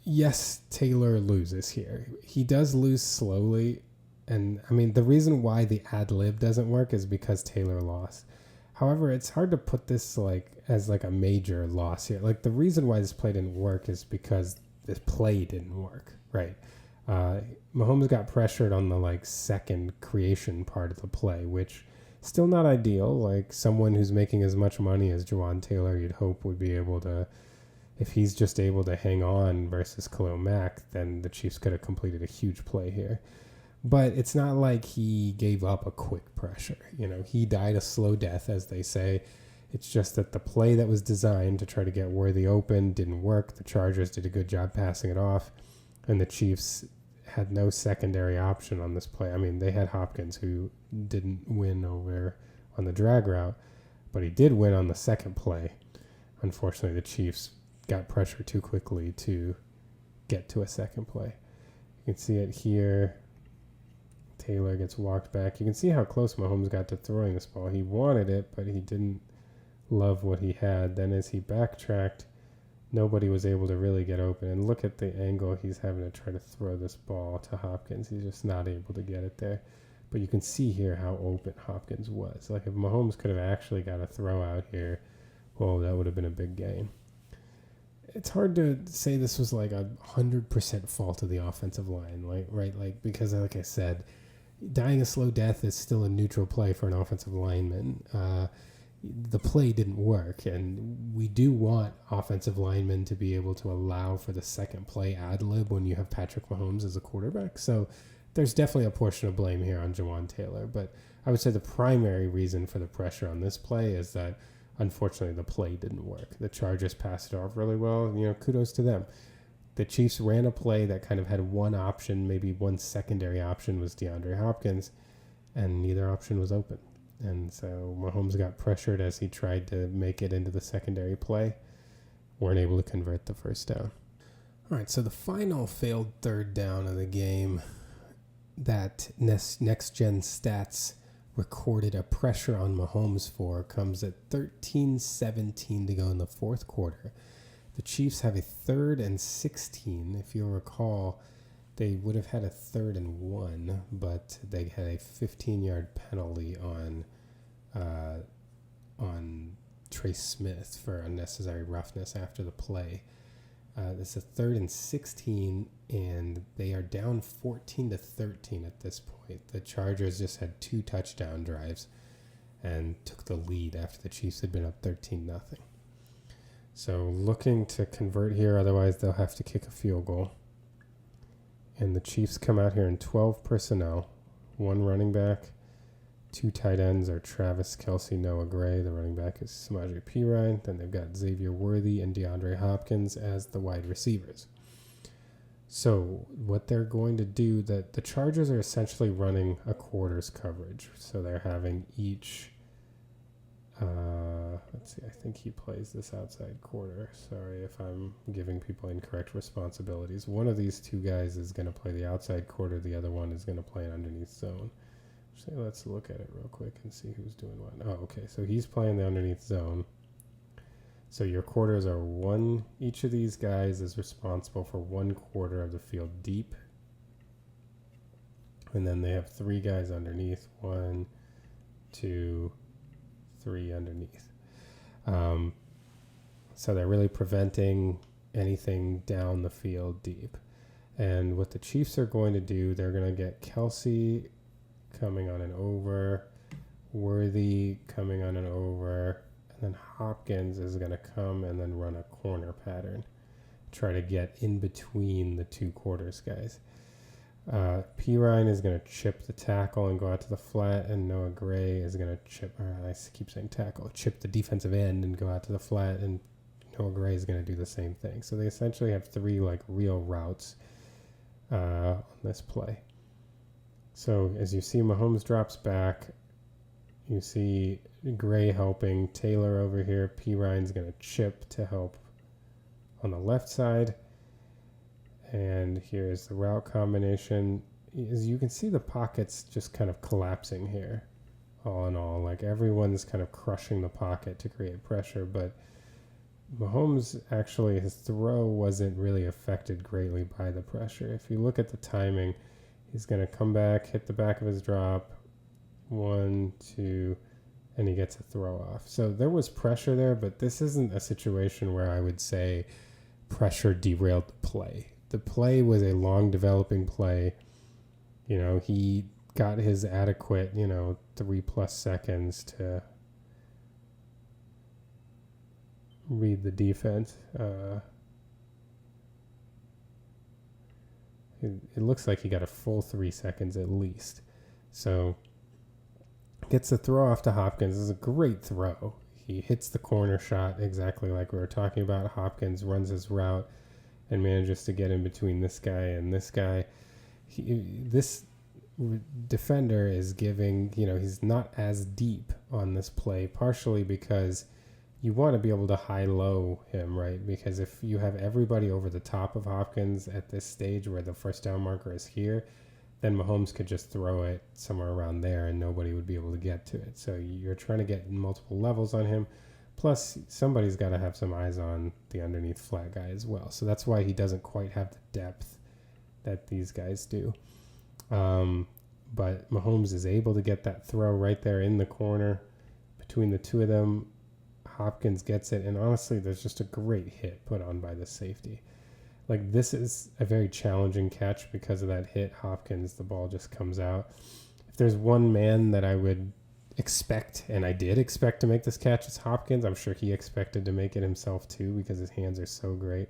yes, Taylor loses here. He does lose slowly. And I mean, the reason why the ad-lib doesn't work is because Taylor lost. However, it's hard to put this as a major loss here. Like, the reason why this play didn't work is because this play didn't work, right? Mahomes got pressured on the second creation part of the play, which still not ideal. Like, someone who's making as much money as Jawaan Taylor, you'd hope would be able to, if he's just able to hang on versus Khalil Mack, then the Chiefs could have completed a huge play here. But it's not like he gave up a quick pressure. He died a slow death, as they say. It's just that the play that was designed to try to get Worthy open didn't work. The Chargers did a good job passing it off, and the Chiefs had no secondary option on this play. I mean, they had Hopkins, who didn't win over on the drag route, but he did win on the second play. Unfortunately, the Chiefs got pressure too quickly to get to a second play. You can see it here. Taylor gets walked back. You can see how close Mahomes got to throwing this ball. He wanted it, but he didn't love what he had. Then as he backtracked, nobody was able to really get open. And look at the angle he's having to try to throw this ball to Hopkins. He's just not able to get it there. But you can see here how open Hopkins was. Like, if Mahomes could have actually got a throw out here, well, that would have been a big gain. It's hard to say this was 100% fault of the offensive line, right? Because like I said, dying a slow death is still a neutral play for an offensive lineman. The play didn't work, and we do want offensive linemen to be able to allow for the second play ad-lib when you have Patrick Mahomes as a quarterback. So there's definitely a portion of blame here on Jawaan Taylor, but I would say the primary reason for the pressure on this play is that unfortunately the play didn't work. The Chargers passed it off really well. Kudos to them. The Chiefs ran a play that kind of had one option, maybe one secondary option was DeAndre Hopkins, and neither option was open. And so Mahomes got pressured as he tried to make it into the secondary play. Weren't able to convert the first down. All right, so the final failed third down of the game that Next Gen Stats recorded a pressure on Mahomes for comes at 13:17 to go in the fourth quarter. The Chiefs have a 3rd and 16. If you'll recall, they would have had a 3rd and 1, but they had a 15-yard penalty on Trace Smith for unnecessary roughness after the play. This is a 3rd and 16, and they are down 14-13 at this point. The Chargers just had 2 touchdown drives and took the lead after the Chiefs had been up 13-0. So looking to convert here, otherwise they'll have to kick a field goal. And the Chiefs come out here in 12 personnel, 1 running back, 2 tight ends are Travis Kelce, Noah Gray. The running back is Samaje Perine. Then they've got Xavier Worthy and DeAndre Hopkins as the wide receivers. So what they're going to do, that the Chargers are essentially running a quarters coverage. So they're having each Let's see. I think he plays this outside corner. Sorry if I'm giving people incorrect responsibilities. One of these two guys is going to play the outside quarter. The other one is going to play an underneath zone. So let's look at it real quick and see who's doing what. Oh, okay. So he's playing the underneath zone. So your quarters are one. Each of these guys is responsible for 1/4 of the field deep. And then they have 3 guys underneath. 1, 2, 3 underneath. So they're really preventing anything down the field deep. And what the Chiefs are going to do, they're going to get Kelsey coming on an over, Worthy coming on an over, and then Hopkins is going to come and then run a corner pattern. Try to get in between the 2 quarters guys. Perine is going to chip the tackle and go out to the flat, and Noah Gray is going to chip, I keep saying tackle, chip the defensive end and go out to the flat, and Noah Gray is going to do the same thing. So they essentially have 3 like real routes on this play. So as you see, Mahomes drops back. You see Gray helping Taylor over here. Perine's going to chip to help on the left side. And here's the route combination. As you can see, the pocket's just kind of collapsing here, all in all. Like everyone's kind of crushing the pocket to create pressure, but Mahomes actually, his throw wasn't really affected greatly by the pressure. If you look at the timing, he's going to come back, hit the back of his drop, 1, 2, and he gets a throw off. So there was pressure there, but this isn't a situation where I would say pressure derailed the play. The play was a long developing play. You know, he got his adequate, 3+ seconds to read the defense. It looks like he got a full 3 seconds at least. So gets the throw off to Hopkins. This is a great throw. He hits the corner shot exactly like we were talking about. Hopkins runs his route and manages to get in between this guy and this guy. This defender is giving, he's not as deep on this play, partially because you want to be able to high-low him, right? Because if you have everybody over the top of Hopkins at this stage where the first down marker is here, then Mahomes could just throw it somewhere around there and nobody would be able to get to it. So you're trying to get multiple levels on him. Plus, somebody's got to have some eyes on the underneath flat guy as well. So that's why he doesn't quite have the depth that these guys do. But Mahomes is able to get that throw right there in the corner between the two of them. Hopkins gets it, and honestly, there's just a great hit put on by the safety. Like, this is a very challenging catch because of that hit. Hopkins, the ball just comes out. If there's one man that I would expect, and I did expect to make this catch, it's Hopkins. I'm sure he expected to make it himself too because his hands are so great.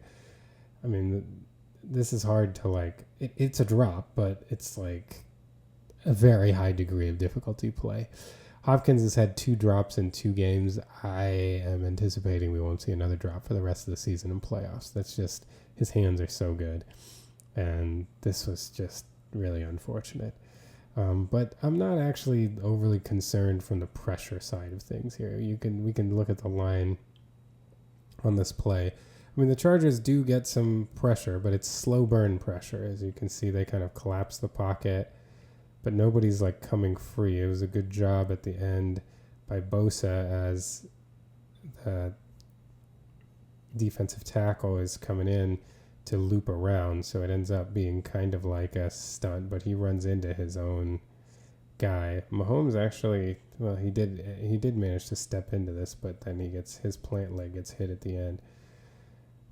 I mean, this is hard to it's a drop, but it's like a very high degree of difficulty play. Hopkins has had 2 drops in 2 games. I am anticipating we won't see another drop for the rest of the season in playoffs. That's just, his hands are so good. And this was just really unfortunate. But I'm not actually overly concerned from the pressure side of things here. We can look at the line on this play. I mean, the Chargers do get some pressure, but it's slow burn pressure. As you can see, they kind of collapse the pocket, but nobody's coming free. It was a good job at the end by Bosa as the defensive tackle is coming in to loop around, so it ends up being kind of like a stunt, but he runs into his own guy. Mahomes actually, he did manage to step into this, but then his plant leg gets hit at the end.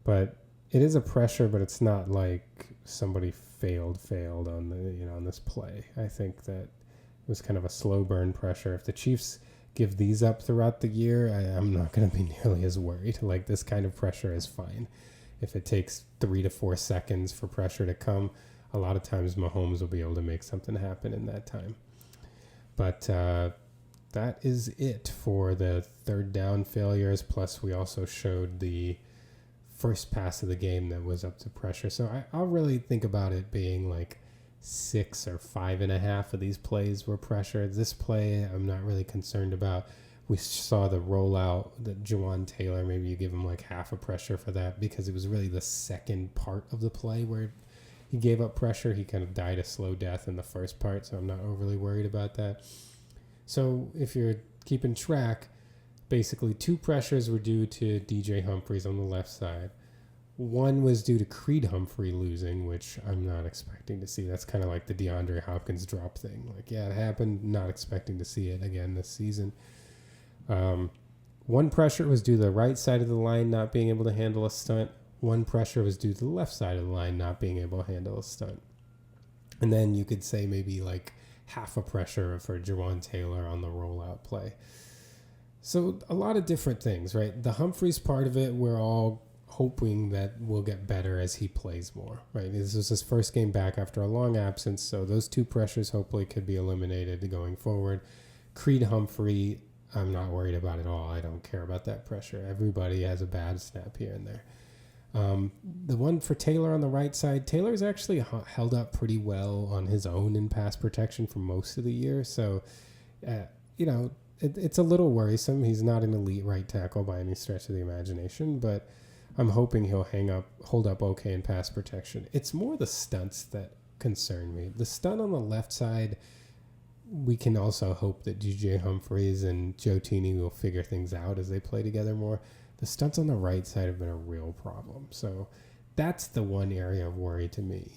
But it is a pressure, but it's not like somebody failed on the on this play. I think that it was kind of a slow burn pressure. If the Chiefs give these up throughout the year, I'm not going to be nearly as worried. Like, this kind of pressure is fine. If it takes 3 to 4 seconds for pressure to come, a lot of times Mahomes will be able to make something happen in that time. But that is it for the third down failures. Plus, we also showed the first pass of the game that was up to pressure. So I'll really think about it being 6 or 5.5 of these plays were pressure. This play I'm not really concerned about. We saw the rollout that Juwan Taylor, maybe you give him like half a pressure for that because it was really the second part of the play where he gave up pressure. He kind of died a slow death in the first part, so I'm not overly worried about that. So if you're keeping track, basically 2 pressures were due to DJ Humphries on the left side. 1 was due to Creed Humphrey losing, which I'm not expecting to see. That's kind of like the DeAndre Hopkins drop thing. Like, yeah, it happened. Not expecting to see it again this season. 1 pressure was due to the right side of the line not being able to handle a stunt. 1 pressure was due to the left side of the line not being able to handle a stunt. And then you could say maybe like half a pressure for Juwan Taylor on the rollout play. So a lot of different things, right? The Humphries part of it, we're all hoping that will get better as he plays more, right? This was his first game back after a long absence, so those 2 pressures hopefully could be eliminated going forward. Creed Humphrey, I'm not worried about at all. I don't care about that pressure. Everybody has a bad snap here and there. The one for Taylor on the right side, Taylor's actually held up pretty well on his own in pass protection for most of the year. So, it's a little worrisome. He's not an elite right tackle by any stretch of the imagination, but I'm hoping he'll hold up okay in pass protection. It's more the stunts that concern me. The stunt on the left side, we can also hope that DJ Humphries and Joe Tini will figure things out as they play together more. The stunts on the right side have been a real problem. So that's the one area of worry to me.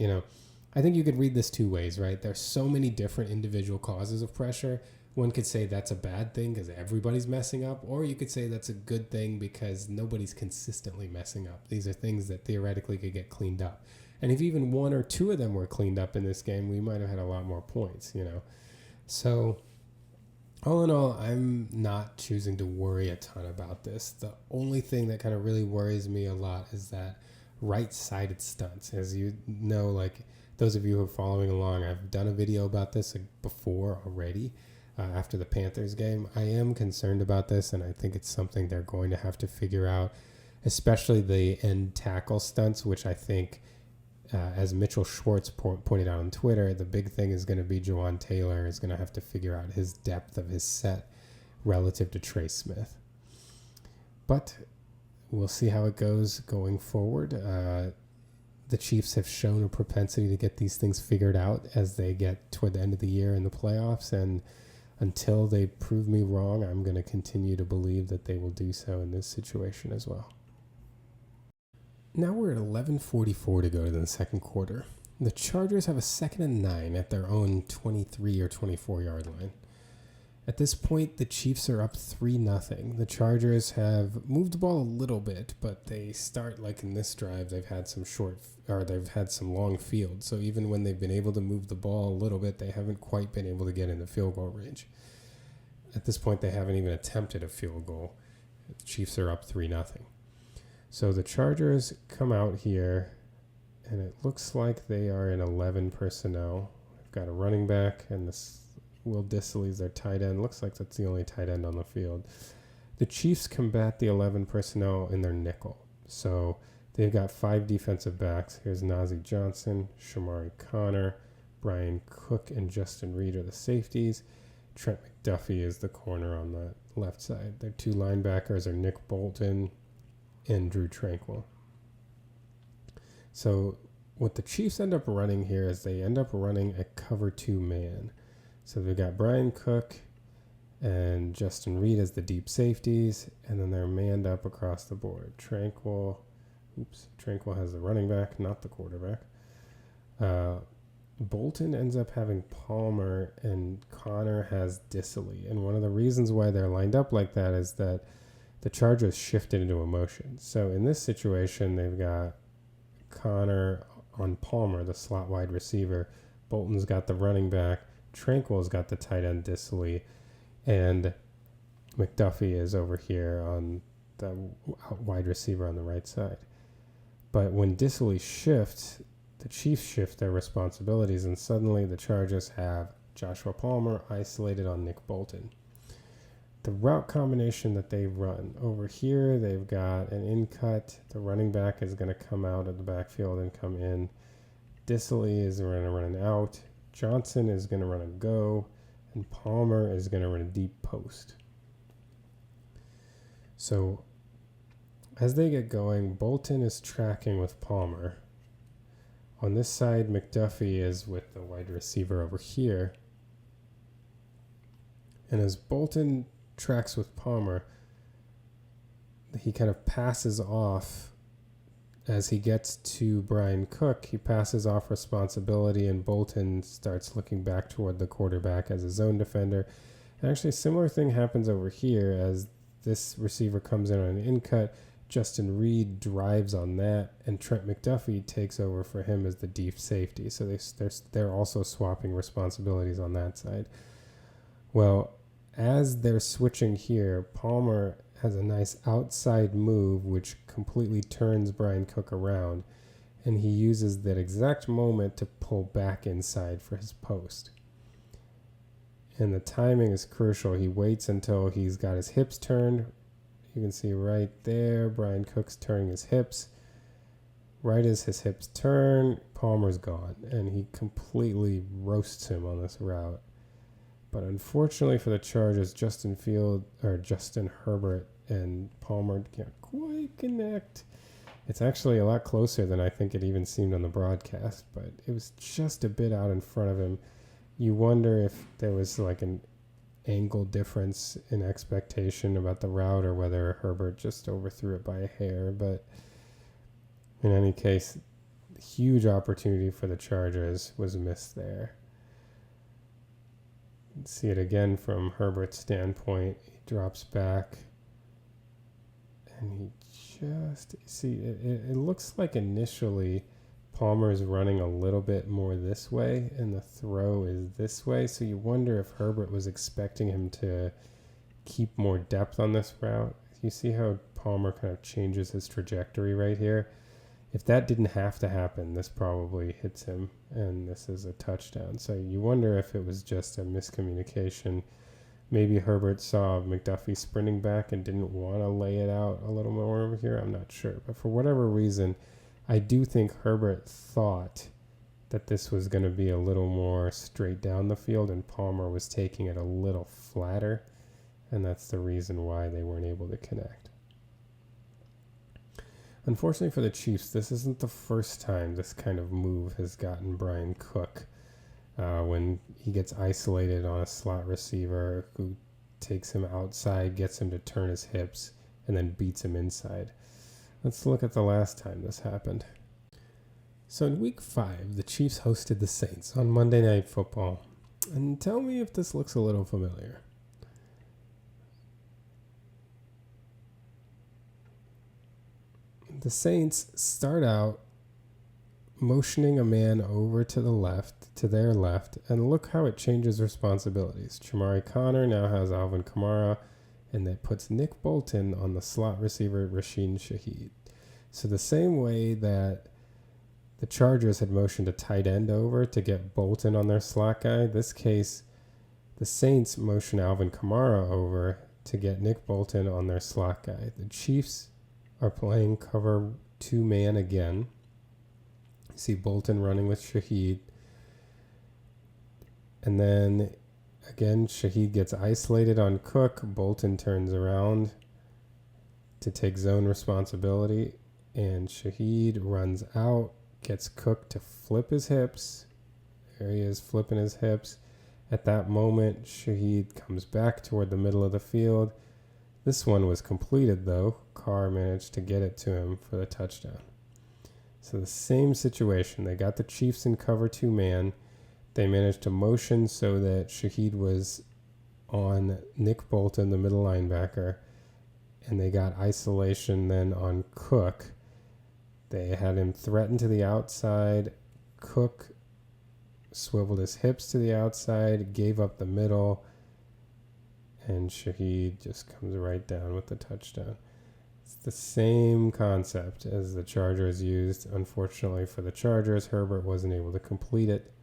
I think you could read this 2 ways, right? There's so many different individual causes of pressure. One could say that's a bad thing because everybody's messing up, or you could say that's a good thing because nobody's consistently messing up. These are things that theoretically could get cleaned up. And if even 1 or 2 of them were cleaned up in this game, we might have had a lot more points, So all in all, I'm not choosing to worry a ton about this. The only thing that kind of really worries me a lot is that right-sided stunts. As you know, like those of you who are following along, I've done a video about this before already after the Panthers game. I am concerned about this, and I think it's something they're going to have to figure out, especially the end tackle stunts, which I think, as Mitchell Schwartz pointed out on Twitter, the big thing is going to be Juwan Taylor is going to have to figure out his depth of his set relative to Trey Smith. But we'll see how it goes going forward. The Chiefs have shown a propensity to get these things figured out as they get toward the end of the year in the playoffs, and until they prove me wrong, I'm going to continue to believe that they will do so in this situation as well. Now we're at 11:44 to go to the second quarter. The Chargers have a 2nd and 9 at their own 23 or 24 yard line. At this point, the Chiefs are up 3-0. The Chargers have moved the ball a little bit, but they start like in this drive, they've had some long fields. So even when they've been able to move the ball a little bit, they haven't quite been able to get in the field goal range. At this point, they haven't even attempted a field goal. The Chiefs are up 3-0. So the Chargers come out here, and it looks like they are in 11 personnel. They've got a running back, and this Will Dissely's their tight end. Looks like that's the only tight end on the field. The Chiefs combat the 11 personnel in their nickel. So they've got 5 defensive backs. Here's Najee Johnson, Shamari Connor, Brian Cook, and Justin Reed are the safeties. Trent McDuffie is the corner on the left side. Their 2 linebackers are Nick Bolton and Drew Tranquil. So what the Chiefs end up running here is they end up running a cover 2 man. So they've got Brian Cook and Justin Reed as the deep safeties, and then they're manned up across the board. Tranquil has the running back, not the quarterback. Bolton ends up having Palmer, and Connor has Dissely. And one of the reasons why they're lined up like that is that the Chargers shifted into a motion. So in this situation, they've got Connor on Palmer, the slot wide receiver. Bolton's got the running back. Tranquil's got the tight end Dissely. And McDuffie is over here on the wide receiver on the right side. But when Dissely shifts, the Chiefs shift their responsibilities, and suddenly the Chargers have Joshua Palmer isolated on Nick Bolton. The route combination that they run over here, they've got an in cut. The running back is going to come out of the backfield and come in. Dissely is going to run an out. Johnson is going to run a go, and Palmer is going to run a deep post. So as they get going, Bolton is tracking with Palmer. On this side, McDuffie is with the wide receiver over here. And as Bolton tracks with Palmer, he kind of passes off. As he gets to Brian Cook, he passes off responsibility, and Bolton starts looking back toward the quarterback as a zone defender. And actually, a similar thing happens over here as this receiver comes in on an in-cut. Justin Reed drives on that, and Trent McDuffie takes over for him as the deep safety. So they're also swapping responsibilities on that side. Well, as they're switching here, Palmer has a nice outside move which completely turns Brian Cook around, and he uses that exact moment to pull back inside for his post. And the timing is crucial. He waits until he's got his hips turned. You can see right there, Brian Cook's turning his hips. Right as his hips turn, Palmer's gone, and he completely roasts him on this route. But unfortunately for the Chargers, Justin Herbert and Palmer can't quite connect. It's actually a lot closer than I think it even seemed on the broadcast, but it was just a bit out in front of him. You wonder if there was like an angle difference in expectation about the route or whether Herbert just overthrew it by a hair. But in any case, huge opportunity for the Chargers was missed there. See it again from Herbert's standpoint. He drops back, and he just it looks like initially Palmer is running a little bit more this way, and the throw is this way. So you wonder if Herbert was expecting him to keep more depth on this route. You see how Palmer kind of changes his trajectory right here. If that didn't have to happen, this probably hits him, and this is a touchdown. So you wonder if it was just a miscommunication. Maybe Herbert saw McDuffie sprinting back and didn't want to lay it out a little more over here. I'm not sure. But for whatever reason, I do think Herbert thought that this was going to be a little more straight down the field, and Palmer was taking it a little flatter, and that's the reason why they weren't able to connect. Unfortunately for the Chiefs, this isn't the first time this kind of move has gotten Brian Cook when he gets isolated on a slot receiver who takes him outside, gets him to turn his hips, and then beats him inside. Let's look at the last time this happened. So in Week 5, the Chiefs hosted the Saints on Monday Night Football. And tell me if this looks a little familiar. The Saints start out motioning a man over to their left, and look how it changes responsibilities. Chamari Connor now has Alvin Kamara, and that puts Nick Bolton on the slot receiver, Rasheen Shaheed. So the same way that the Chargers had motioned a tight end over to get Bolton on their slot guy, this case, the Saints motion Alvin Kamara over to get Nick Bolton on their slot guy. The Chiefs are playing cover 2-man again. You see Bolton running with Shaheed. And then, again, Shaheed gets isolated on Cook. Bolton turns around to take zone responsibility. And Shaheed runs out, gets Cook to flip his hips. There he is, flipping his hips. At that moment, Shaheed comes back toward the middle of the field. This one was completed, though. Carr managed to get it to him for the touchdown. So the same situation. They got the Chiefs in cover 2-man. They managed to motion so that Shaheed was on Nick Bolton, the middle linebacker, and they got isolation then on Cook. They had him threatened to the outside. Cook swiveled his hips to the outside, gave up the middle, and Shaheed just comes right down with the touchdown. It's the same concept as the Chargers used. Unfortunately for the Chargers, Herbert wasn't able to complete it.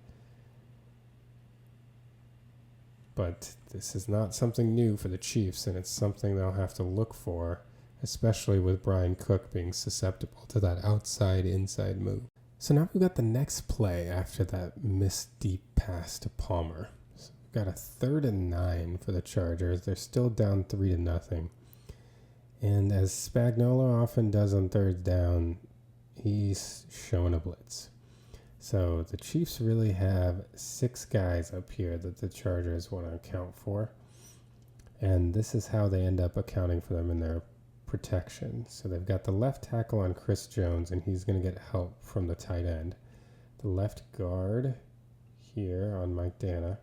But this is not something new for the Chiefs, and it's something they'll have to look for, especially with Brian Cook being susceptible to that outside-inside move. So now we've got the next play after that missed deep pass to Palmer. So we've got a 3rd and 9 for the Chargers. They're still down 3-0. And as Spagnuolo often does on third down, he's showing a blitz. So the Chiefs really have 6 guys up here that the Chargers want to account for. And this is how they end up accounting for them in their protection. So they've got the left tackle on Chris Jones, and he's going to get help from the tight end. The left guard here on Mike Dana.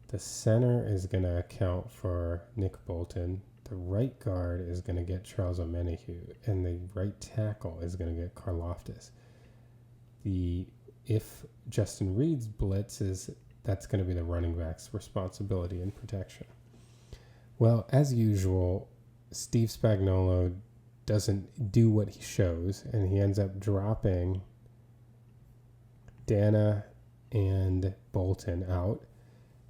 The center is going to account for Nick Bolton. The right guard is going to get Charles Omenihu, and the right tackle is going to get Karlaftis. If Justin Reed's blitzes, that's going to be the running back's responsibility in protection. Well, as usual, Steve Spagnuolo doesn't do what he shows, and he ends up dropping Dana and Bolton out.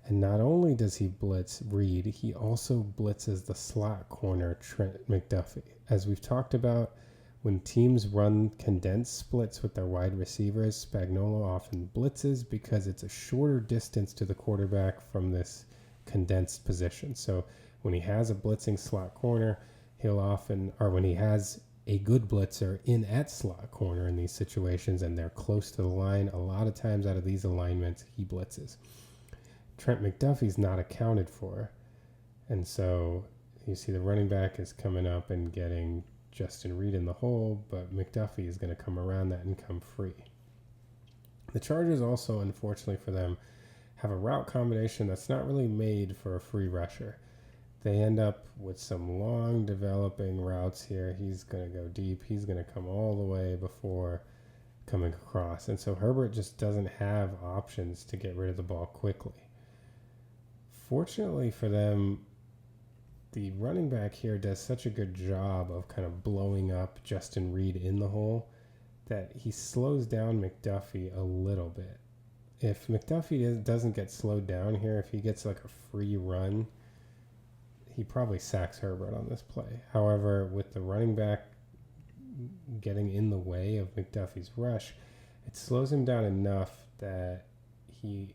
And not only does he blitz Reed, he also blitzes the slot corner Trent McDuffie. As we've talked about, when teams run condensed splits with their wide receivers, Spagnuolo often blitzes because it's a shorter distance to the quarterback from this condensed position. So when he has a blitzing slot corner, when he has a good blitzer in at slot corner in these situations and they're close to the line, a lot of times out of these alignments, he blitzes. Trent McDuffie's not accounted for. And so you see the running back is coming up and getting Justin Reed in the hole, but McDuffie is going to come around that and come free. The Chargers also, unfortunately for them, have a route combination that's not really made for a free rusher. They end up with some long developing routes here. He's going to go deep. He's going to come all the way before coming across. And so Herbert just doesn't have options to get rid of the ball quickly. Fortunately for them, the running back here does such a good job of kind of blowing up Justin Reed in the hole that he slows down McDuffie a little bit. If McDuffie doesn't get slowed down here, if he gets like a free run, he probably sacks Herbert on this play. However, with the running back getting in the way of McDuffie's rush, it slows him down enough that he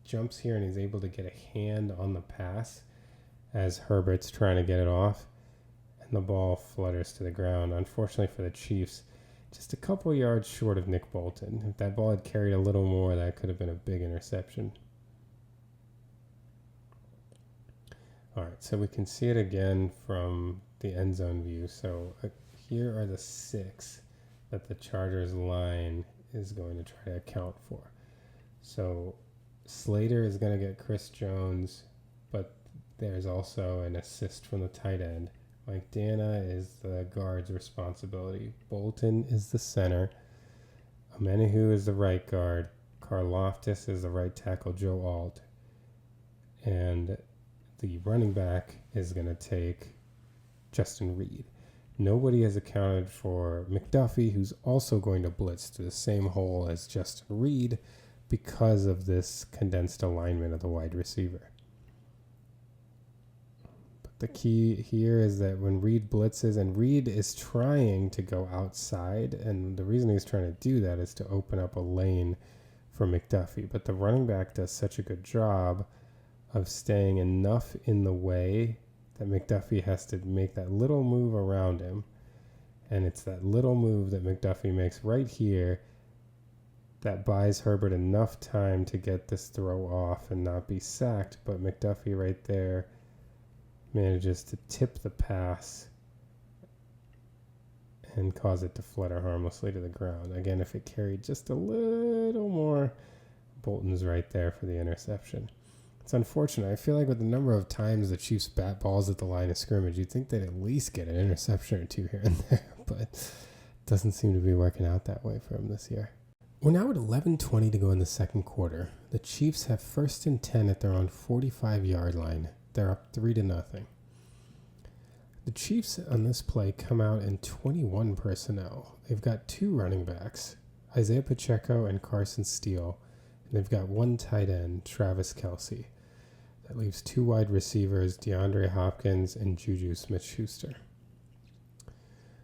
jumps here and he's able to get a hand on the pass as Herbert's trying to get it off, and the ball flutters to the ground. Unfortunately for the Chiefs, just a couple yards short of Nick Bolton. If that ball had carried a little more, that could have been a big interception. All right, so we can see it again from the end zone view. So here are the 6 that the Chargers line is going to try to account for. So Slater is going to get Chris Jones, but there's also an assist from the tight end. Mike Dana is the guard's responsibility. Bolton is the center. Omenihu is the right guard. Karlaftis is the right tackle, Joe Alt. And the running back is going to take Justin Reed. Nobody has accounted for McDuffie, who's also going to blitz to the same hole as Justin Reed because of this condensed alignment of the wide receiver. But the key here is that when Reed blitzes, and Reed is trying to go outside, and the reason he's trying to do that is to open up a lane for McDuffie. But the running back does such a good job of staying enough in the way that McDuffie has to make that little move around him. And it's that little move that McDuffie makes right here that buys Herbert enough time to get this throw off and not be sacked. But McDuffie right there manages to tip the pass and cause it to flutter harmlessly to the ground. Again, if it carried just a little more, Bolton's right there for the interception. It's unfortunate. I feel like with the number of times the Chiefs bat balls at the line of scrimmage, you'd think they'd at least get an interception or 2 here and there, but it doesn't seem to be working out that way for them this year. We're now at 11:20 to go in the second quarter. The Chiefs have 1st and 10 at their own 45-yard line. They're up 3-0. The Chiefs on this play come out in 21 personnel. They've got 2 running backs, Isaiah Pacheco and Carson Steele, and they've got 1 tight end, Travis Kelce. That leaves 2 wide receivers, DeAndre Hopkins and Juju Smith-Schuster.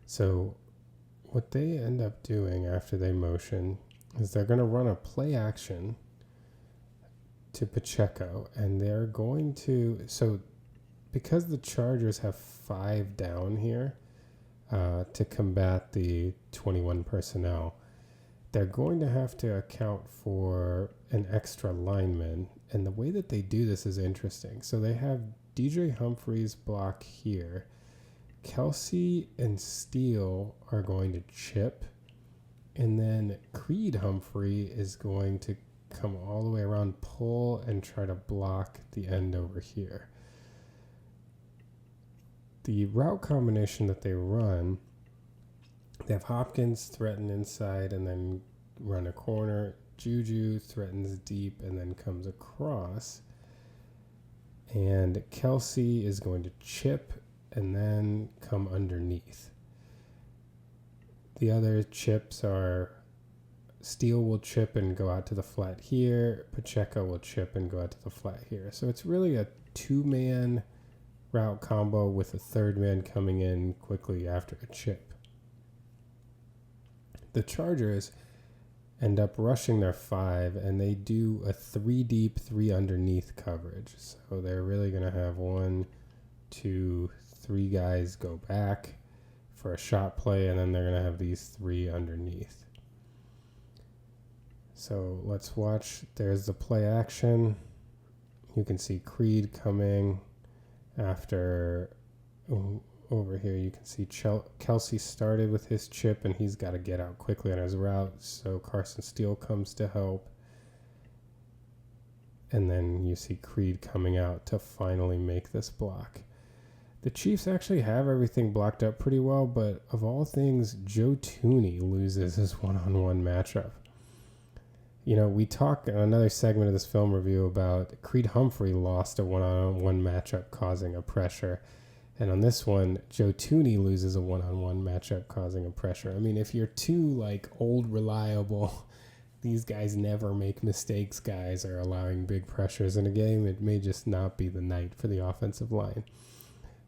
So what they end up doing after they motion is they're going to run a play action to Pacheco, and they're going to... So because the Chargers have 5 down here to combat the 21 personnel, they're going to have to account for an extra lineman. And the way that they do this is interesting. So they have DJ Humphries block here. Kelsey and Steele are going to chip. And then Creed Humphrey is going to come all the way around, pull, and try to block the end over here. The route combination that they run, they have Hopkins threaten inside and then run a corner. Juju threatens deep and then comes across. And Kelsey is going to chip and then come underneath. The other chips are Steele will chip and go out to the flat here. Pacheco will chip and go out to the flat here. So it's really a 2-man route combo with a 3rd man coming in quickly after a chip. The Chargers end up rushing their 5, and they do a 3 deep, 3 underneath coverage. So they're really going to have 1, 2, 3 guys go back for a shot play, and then they're going to have these 3 underneath. So let's watch. There's the play action. You can see Creed coming after. Over here you can see Kelsey started with his chip, and he's got to get out quickly on his route. So Carson Steele comes to help. And then you see Creed coming out to finally make this block. The Chiefs actually have everything blocked up pretty well, but of all things, Joe Thuney loses his one-on-one matchup. You know, we talk in another segment of this film review about Creed Humphrey lost a one-on-one matchup causing a pressure. And on this one, Joe Thuney loses a one-on-one matchup causing a pressure. I mean, if you're too, old, reliable, these guys never make mistakes guys are allowing big pressures in a game, it may just not be the night for the offensive line.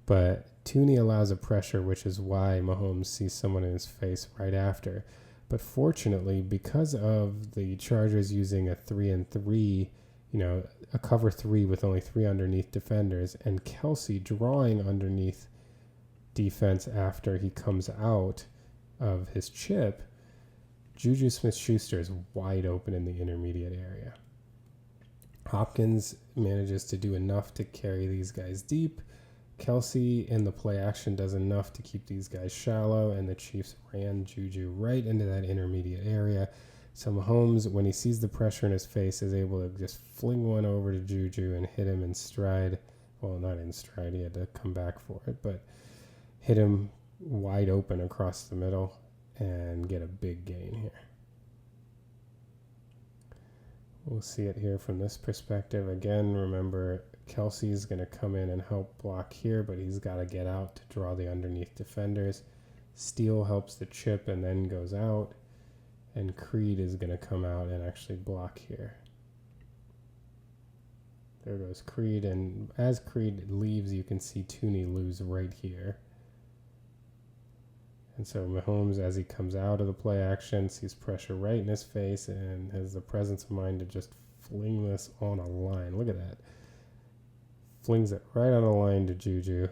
But Thuney allows a pressure, which is why Mahomes sees someone in his face right after. But fortunately, because of the Chargers using a 3-and-3, a cover 3 with only 3 underneath defenders, and Kelsey drawing underneath defense after he comes out of his chip, Juju Smith-Schuster is wide open in the intermediate area. Hopkins manages to do enough to carry these guys deep. Kelsey in the play action does enough to keep these guys shallow, and the Chiefs ran Juju right into that intermediate area. So Mahomes, when he sees the pressure in his face, is able to just fling one over to Juju and hit him in stride. Well, not in stride, he had to come back for it, but hit him wide open across the middle and get a big gain here. We'll see it here from this perspective. Again, remember, Kelsey's going to come in and help block here, but he's got to get out to draw the underneath defenders. Steele helps the chip and then goes out, and Creed is going to come out and actually block here. There goes Creed, and as Creed leaves, you can see Thuney lose right here. And so Mahomes, as he comes out of the play action, sees pressure right in his face and has the presence of mind to just fling this on a line. Look at that. Flings it right on a line to Juju.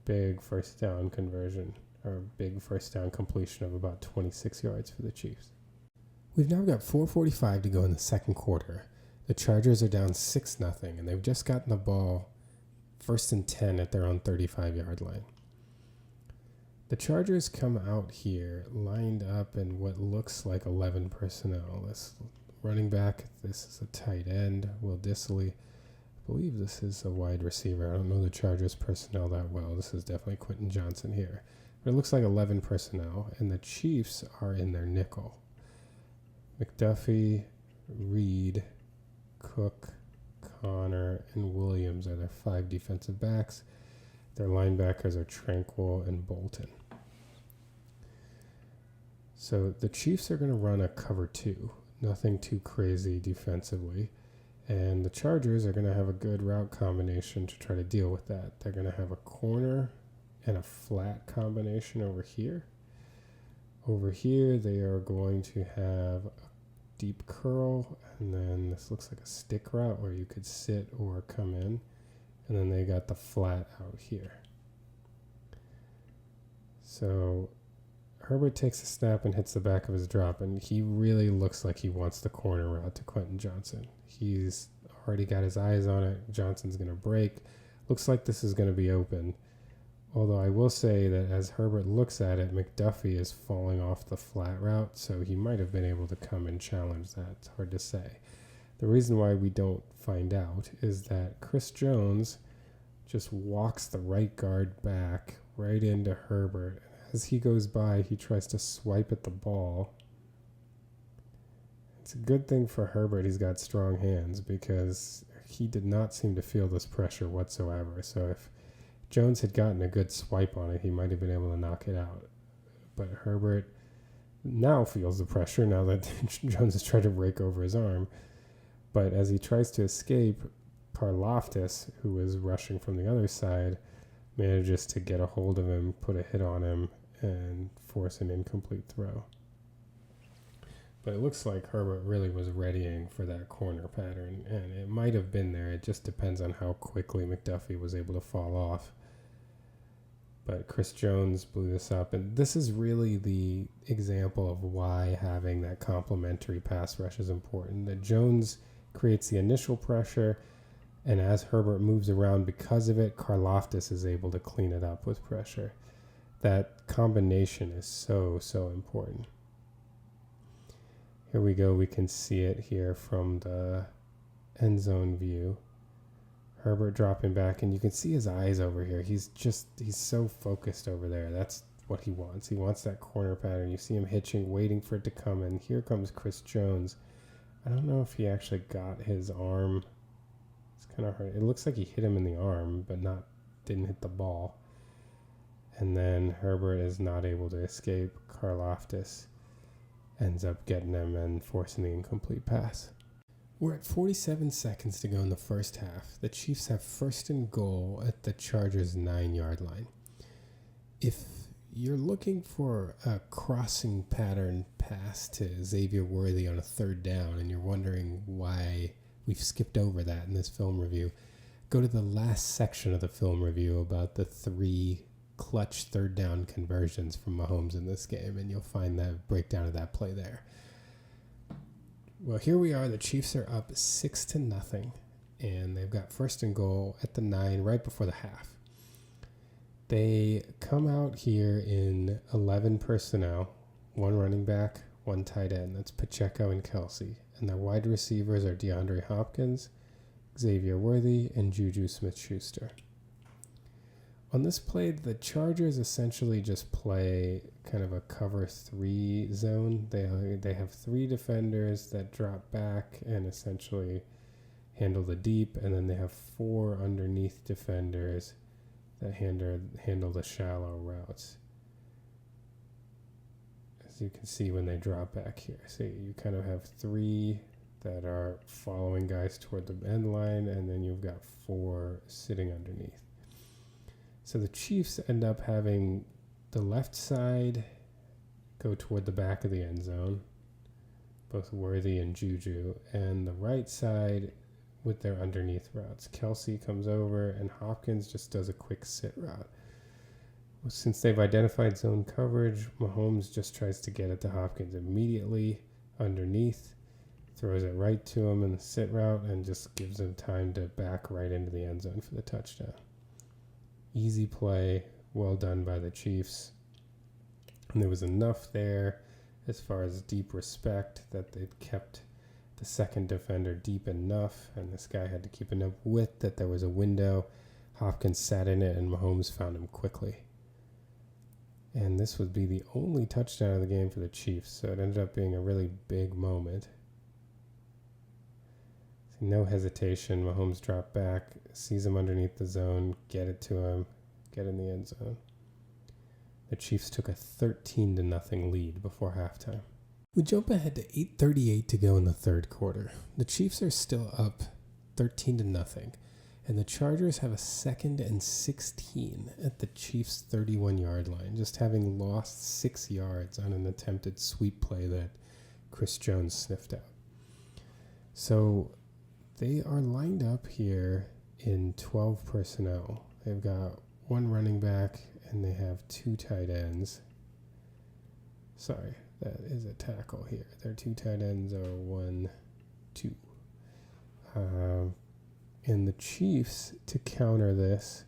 Big first down conversion, or big first down completion of about 26 yards for the Chiefs. We've now got 4:45 to go in the second quarter. The Chargers are down 6-0, and they've just gotten the ball 1st and 10 at their own 35-yard line. The Chargers come out here lined up in what looks like 11 personnel. This running back, this is a tight end, Will Dissly. I believe this is a wide receiver. I don't know the Chargers personnel that well. This is definitely Quentin Johnston here. But it looks like 11 personnel, and the Chiefs are in their nickel. McDuffie, Reed, Cook, Connor, and Williams are their 5 defensive backs. Their linebackers are Tranquil and Bolton. So the Chiefs are going to run a cover 2. Nothing too crazy defensively. And the Chargers are going to have a good route combination to try to deal with that. They're going to have a corner and a flat combination over here. Over here, they are going to have a deep curl, and then this looks like a stick route where you could sit or come in. and then they got the flat out here. So Herbert takes a snap and hits the back of his drop, and he really looks like he wants the corner route to Quentin Johnston. He's already got his eyes on it. Johnston's going to break. Looks like this is going to be open. Although I will say that as Herbert looks at it, McDuffie is falling off the flat route, so he might have been able to come and challenge that. It's hard to say. The reason why we don't find out is that Chris Jones just walks the right guard back right into Herbert. As he goes by, he tries to swipe at the ball. It's a good thing for Herbert he's got strong hands, because he did not seem to feel this pressure whatsoever. So if Jones had gotten a good swipe on it, he might have been able to knock it out. But Herbert now feels the pressure now that Jones has tried to rake over his arm. But as he tries to escape, Karlaftis, who was rushing from the other side, manages to get a hold of him, put a hit on him, and force an incomplete throw. But it looks like Herbert really was readying for that corner pattern, and it might have been there. It just depends on how quickly McDuffie was able to fall off. But Chris Jones blew this up, and this is really the example of why having that complementary pass rush is important. That Jones creates the initial pressure, and as Herbert moves around because of it, Karlaftis is able to clean it up with pressure. That combination is so, so important. Here we go. We can see it here from the end zone view. Herbert dropping back, and you can see his eyes over here. He's so focused over there. That's what he wants. He wants that corner pattern. You see him hitching, waiting for it to come, and here comes Chris Jones. I don't know if he actually got his arm. It's kind of hard. It looks like he hit him in the arm, but didn't hit the ball. And then Herbert is not able to escape. Karlaftis ends up getting him and forcing the incomplete pass. We're at 47 seconds to go in the first half. The Chiefs have first and goal at the Chargers' 9-yard line. If you're looking for a crossing pattern pass to Xavier Worthy on a third down, and you're wondering why we've skipped over that in this film review, go to the last section of the film review about the 3 clutch third down conversions from Mahomes in this game, and you'll find that breakdown of that play there. Well, here we are. The Chiefs are up 6-0, and they've got first and goal at the 9 right before the half. They come out here in 11 personnel, 1 running back, 1 tight end. That's Pacheco and Kelsey. And their wide receivers are DeAndre Hopkins, Xavier Worthy, and Juju Smith-Schuster. On this play, the Chargers essentially just play kind of a cover 3 zone. They have 3 defenders that drop back and essentially handle the deep, and then they have 4 underneath defenders that handle the shallow routes. As you can see when they drop back here. So you kind of have 3 that are following guys toward the end line, and then you've got 4 sitting underneath. So the Chiefs end up having the left side go toward the back of the end zone, both Worthy and Juju, and the right side with their underneath routes. Kelsey comes over, and Hopkins just does a quick sit route. Since they've identified zone coverage, Mahomes just tries to get it to Hopkins immediately underneath, throws it right to him in the sit route, and just gives him time to back right into the end zone for the touchdown. Easy play, well done by the Chiefs. And there was enough there as far as deep respect that they'd kept the second defender deep enough, and this guy had to keep enough width that there was a window. Hopkins sat in it, and Mahomes found him quickly. And this would be the only touchdown of the game for the Chiefs, so it ended up being a really big moment. No hesitation. Mahomes dropped back, sees him underneath the zone, get it to him, get in the end zone. The Chiefs took a 13-0 lead before halftime. We jump ahead to 8:38 to go in the third quarter. The Chiefs are still up 13-0, and the Chargers have a 2nd and 16 at the Chiefs' 31-yard line, just having lost 6 yards on an attempted sweep play that Chris Jones sniffed out. So they are lined up here in 12 personnel. They've got one running back and they have two tight ends. Sorry, that is a tackle here. Their two tight ends are 1, 2. And the Chiefs, to counter this,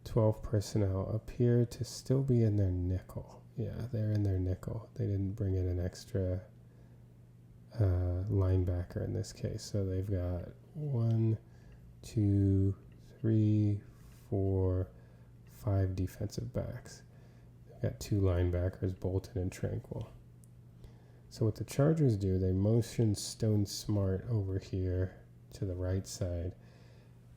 12 personnel appear to still be in their nickel. Yeah, they're in their nickel. They didn't bring in an extra linebacker in this case. So they've got 1, 2, 3, 4, 5 defensive backs. They've got 2 linebackers, Bolton and Tranquil. So what the Chargers do, they motion Stone Smartt over here to the right side,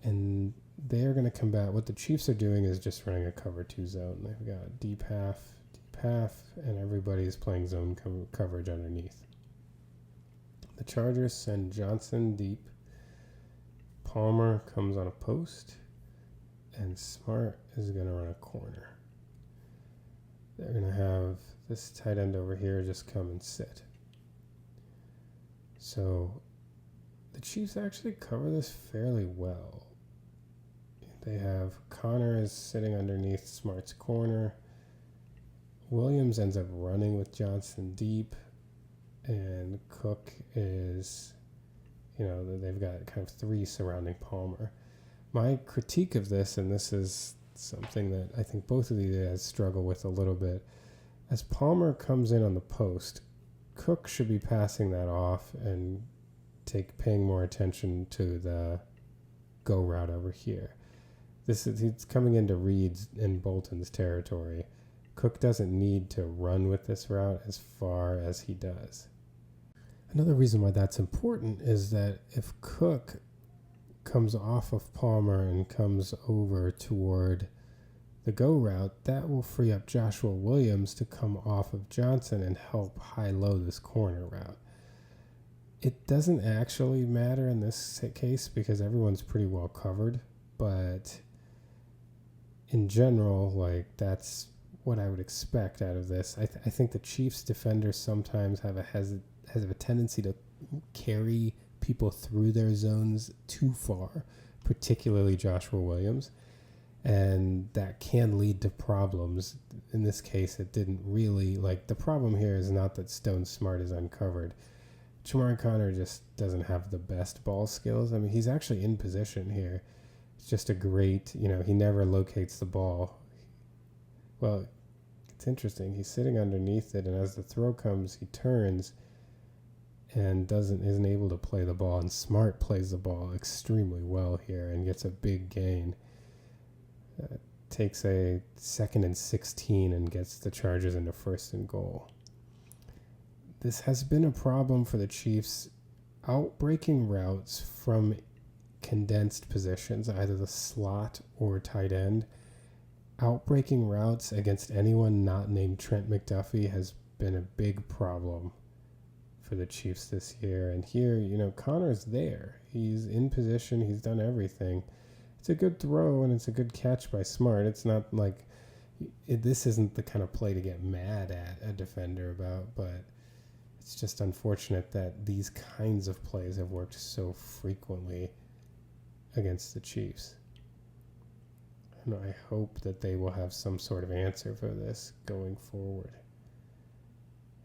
and they're going to combat. What the Chiefs are doing is just running a cover 2 zone. They've got deep half, and everybody's playing zone coverage underneath. The Chargers send Johnston deep. Palmer comes on a post, and Smartt is going to run a corner. They're going to have this tight end over here just come and sit. So the Chiefs actually cover this fairly well. They have Connor is sitting underneath Smart's corner. Williams ends up running with Johnston deep, and Cook is, they've got kind of 3 surrounding Palmer. My critique of this, and this is something that I think both of these guys struggle with a little bit, as Palmer comes in on the post, Cook should be passing that off and paying more attention to the go route over here. He's coming into Reed's and Bolton's territory. Cook doesn't need to run with this route as far as he does. Another reason why that's important is that if Cook comes off of Palmer and comes over toward the go route, that will free up Joshua Williams to come off of Johnson and help high-low this corner route. It doesn't actually matter in this case because everyone's pretty well covered, but in general, that's what I would expect out of this. I think the Chiefs defenders sometimes have a tendency to carry people through their zones too far, particularly Joshua Williams, and that can lead to problems. In this case, it didn't really, the problem here is not that Stone Smartt is uncovered. Jamar Connor just doesn't have the best ball skills. I mean, he's actually in position here. It's just a great, he never locates the ball. Well, it's interesting. He's sitting underneath it, and as the throw comes, he turns and isn't able to play the ball. And Smartt plays the ball extremely well here and gets a big gain. Takes a 2nd and 16 and gets the Chargers into 1st and goal. This has been a problem for the Chiefs, outbreaking routes from condensed positions, either the slot or tight end. Outbreaking routes against anyone not named Trent McDuffie has been a big problem for the Chiefs this year. And here, Connor's there. He's in position. He's done everything. It's a good throw and it's a good catch by Smartt. It's not this isn't the kind of play to get mad at a defender about, but it's just unfortunate that these kinds of plays have worked so frequently against the Chiefs. And I hope that they will have some sort of answer for this going forward.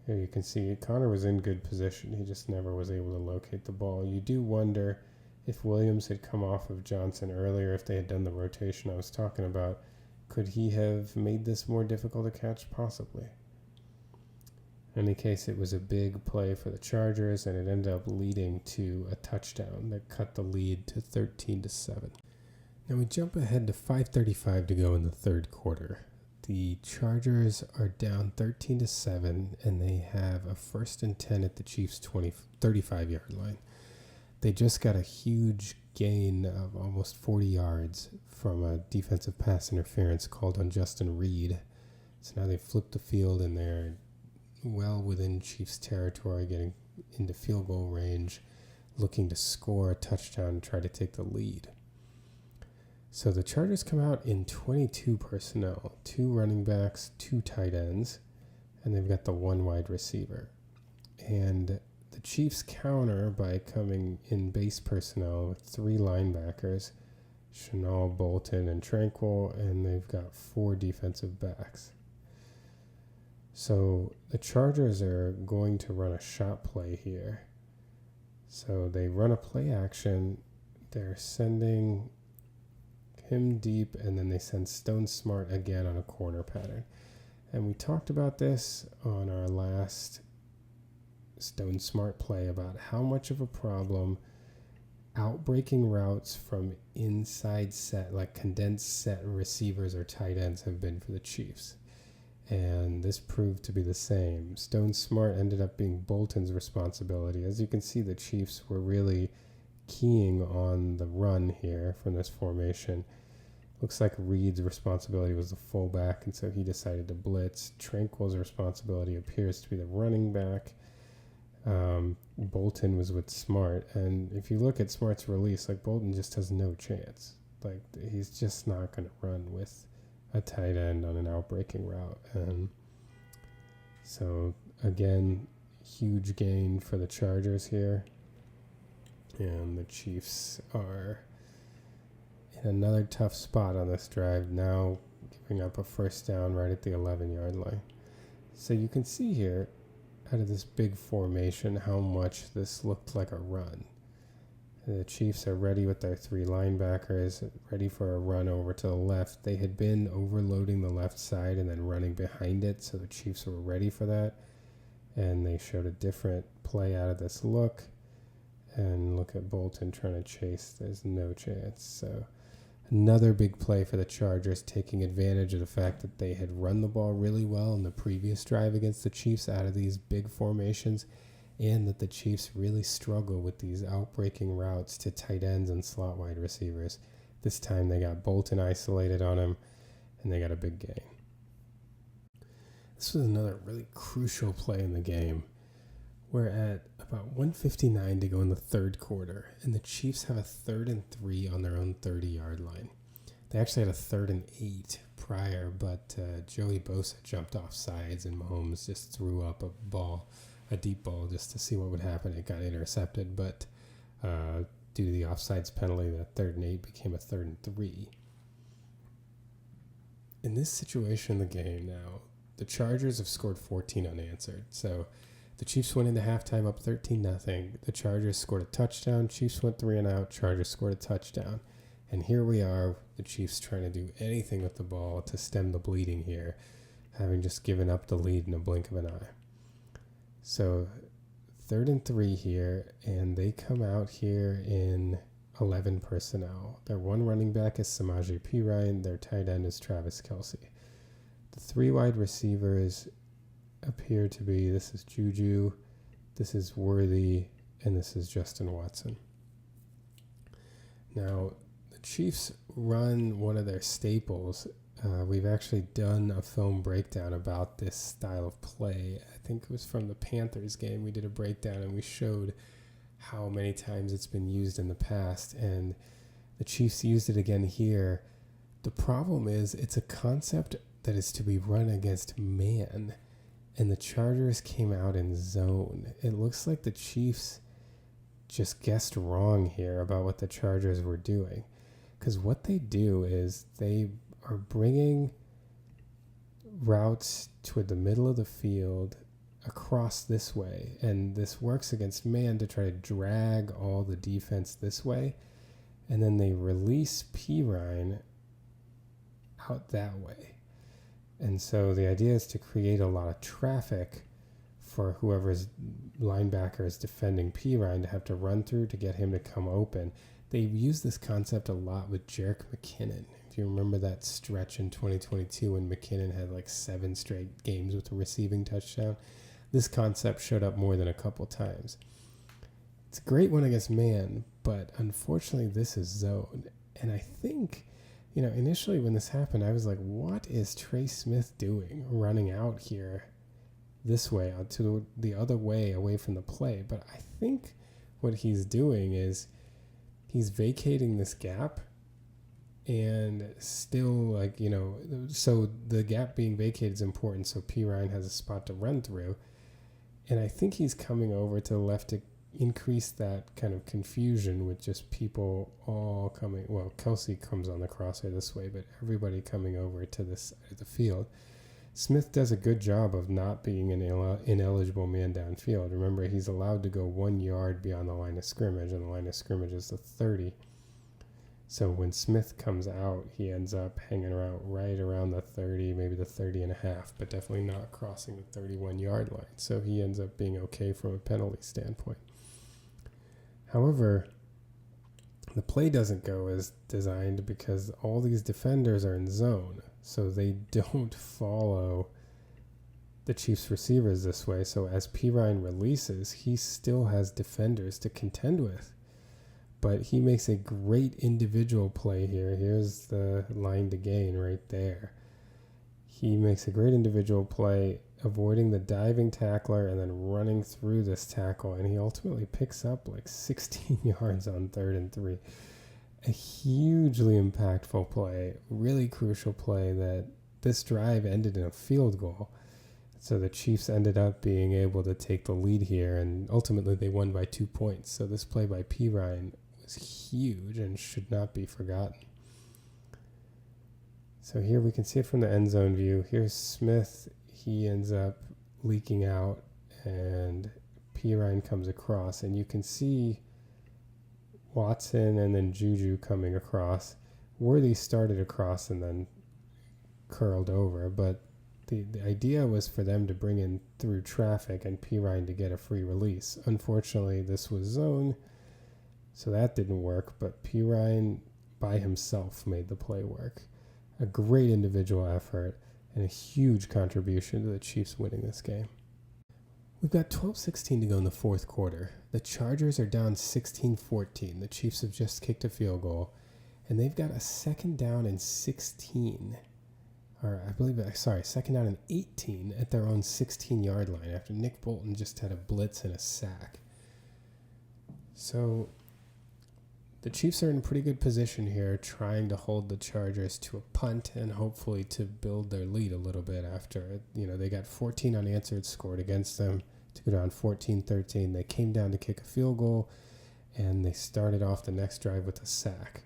Here you can see Connor was in good position. He just never was able to locate the ball. You do wonder if Williams had come off of Johnson earlier, if they had done the rotation I was talking about, could he have made this more difficult to catch? Possibly. In any case, it was a big play for the Chargers, and it ended up leading to a touchdown that cut the lead to 13-7. Now we jump ahead to 5:35 to go in the third quarter. The Chargers are down 13-7, and they have a 1st and 10 at the Chiefs' 35-yard line. They just got a huge gain of almost 40 yards from a defensive pass interference called on Justin Reed. So now they flipped the field, and they're well within Chiefs territory, getting into field goal range, looking to score a touchdown and try to take the lead. So the Chargers come out in 22 personnel, 2 running backs, 2 tight ends, and they've got the 1 wide receiver. And the Chiefs counter by coming in base personnel with 3 linebackers, Chenal, Bolton, and Tranquil, and they've got 4 defensive backs. So the Chargers are going to run a shot play here. So they run a play action. They're sending him deep, and then they send Stone Smartt again on a corner pattern. And we talked about this on our last Stone Smartt play about how much of a problem outbreaking routes from inside set, like condensed set receivers or tight ends, have been for the Chiefs. And this proved to be the same. Stone Smartt ended up being Bolton's responsibility. As you can see, the Chiefs were really keying on the run here from this formation. Looks like Reed's responsibility was the fullback, and so he decided to blitz. Tranquil's responsibility appears to be the running back. Bolton was with Smartt, and if you look at Smart's release, like, Bolton just has no chance. Like, he's just not going to run with a tight end on an outbreaking route. And so, again, huge gain for the Chargers here. And the Chiefs are in another tough spot on this drive, now giving up a first down right at the 11-yard line. So you can see here, out of this big formation, how much this looked like a run. The Chiefs are ready with their 3 linebackers, ready for a run over to the left. They had been overloading the left side and then running behind it, so the Chiefs were ready for that. And they showed a different play out of this look. And look at Bolton trying to chase. There's no chance. So another big play for the Chargers, taking advantage of the fact that they had run the ball really well in the previous drive against the Chiefs out of these big formations, and that the Chiefs really struggle with these outbreaking routes to tight ends and slot wide receivers. This time they got Bolton isolated on him, and they got a big gain. This was another really crucial play in the game. We're at about 1:59 to go in the third quarter, and the Chiefs have a 3rd and 3 on their own 30-yard line. They actually had a 3rd and 8 prior, but Joey Bosa jumped off sides, and Mahomes just threw up a deep ball just to see what would happen. It got intercepted, but due to the offsides penalty, that 3rd and 8 became a 3rd and 3. In this situation in the game now, the Chargers have scored 14 unanswered, so the Chiefs went into halftime up 13-0. The Chargers scored a touchdown. Chiefs went 3 and out. Chargers scored a touchdown. And here we are, the Chiefs trying to do anything with the ball to stem the bleeding here, having just given up the lead in a blink of an eye. So 3rd and 3 here, and they come out here in 11 personnel. Their one running back is Samaje Perine. Their tight end is Travis Kelce. The 3 wide receivers appear to be, this is Juju, this is Worthy, and this is Justin Watson. Now, the Chiefs run one of their staples. We've actually done a film breakdown about this style of play. I think it was from the Panthers game. We did a breakdown and we showed how many times it's been used in the past, and the Chiefs used it again here. The problem is it's a concept that is to be run against man, and the Chargers came out in zone. It looks like the Chiefs just guessed wrong here about what the Chargers were doing, because what they do is they are bringing routes toward the middle of the field across this way, and this works against man to try to drag all the defense this way, and then they release Perine out that way. And so the idea is to create a lot of traffic for whoever's linebacker is defending Perine to have to run through to get him to come open. They've used this concept a lot with Jerick McKinnon. If you remember that stretch in 2022 when McKinnon had like 7 straight games with a receiving touchdown, this concept showed up more than a couple times. It's a great one against man, but unfortunately this is zone. And I think, initially when this happened, I was like, what is Trey Smith doing running out here this way, out to the other way away from the play? But I think what he's doing is he's vacating this gap, and still so the gap being vacated is important so Perine has a spot to run through. And I think he's coming over to the left to, increase that kind of confusion with just people all coming. Well, Kelsey comes on the crosser this way, but everybody coming over to this side of the field. Smith does a good job of not being an ineligible man downfield. Remember, he's allowed to go 1 yard beyond the line of scrimmage, and the line of scrimmage is the 30. So when Smith comes out, he ends up hanging around right around the 30, maybe the 30 and a half, but definitely not crossing the 31-yard line. So he ends up being okay from a penalty standpoint. However, the play doesn't go as designed because all these defenders are in zone, so they don't follow the Chiefs receivers this way. So as Perine releases, he still has defenders to contend with. But he makes a great individual play here. Here's the line to gain right there. He makes a great individual play, avoiding the diving tackler and then running through this tackle. And he ultimately picks up like 16 yards on 3rd and 3. A hugely impactful play, really crucial play that this drive ended in a field goal. So the Chiefs ended up being able to take the lead here, and ultimately they won by 2 points. So this play by Perine huge and should not be forgotten. So here we can see it from the end zone view. Here's Smith. He ends up leaking out, and Perine comes across, and you can see Watson and then Juju coming across. Worthy started across and then curled over, but the idea was for them to bring in through traffic and Perine to get a free release. Unfortunately, this was zone, so that didn't work, but Perine by himself made the play work. A great individual effort and a huge contribution to the Chiefs winning this game. We've got 12:16 to go in the fourth quarter. The Chargers are down 16-14. The Chiefs have just kicked a field goal, and they've got a second down and 16. Second down and 18 at their own 16-yard line after Nick Bolton just had a blitz and a sack. So the Chiefs are in a pretty good position here, trying to hold the Chargers to a punt and hopefully to build their lead a little bit after. They got 14 unanswered scored against them to go down 14-13. They came down to kick a field goal, and they started off the next drive with a sack.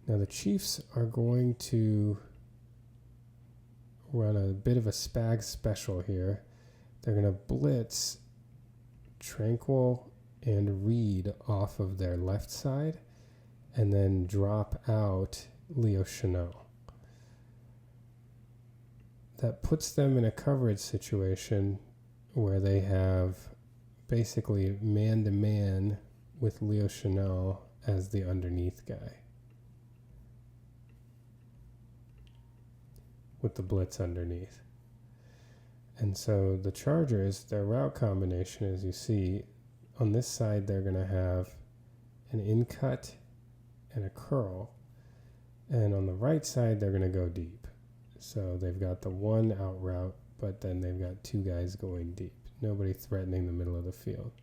Now the Chiefs are going to run a bit of a spag special here. They're going to blitz Tranquil and Reed off of their left side, and then drop out Leo Chanel. That puts them in a coverage situation where they have basically man-to-man with Leo Chanel as the underneath guy, with the blitz underneath. And so the Chargers, their route combination, as you see, on this side, they're going to have an in-cut and a curl. And on the right side, they're going to go deep. So they've got the one out route, but then they've got two guys going deep. Nobody threatening the middle of the field.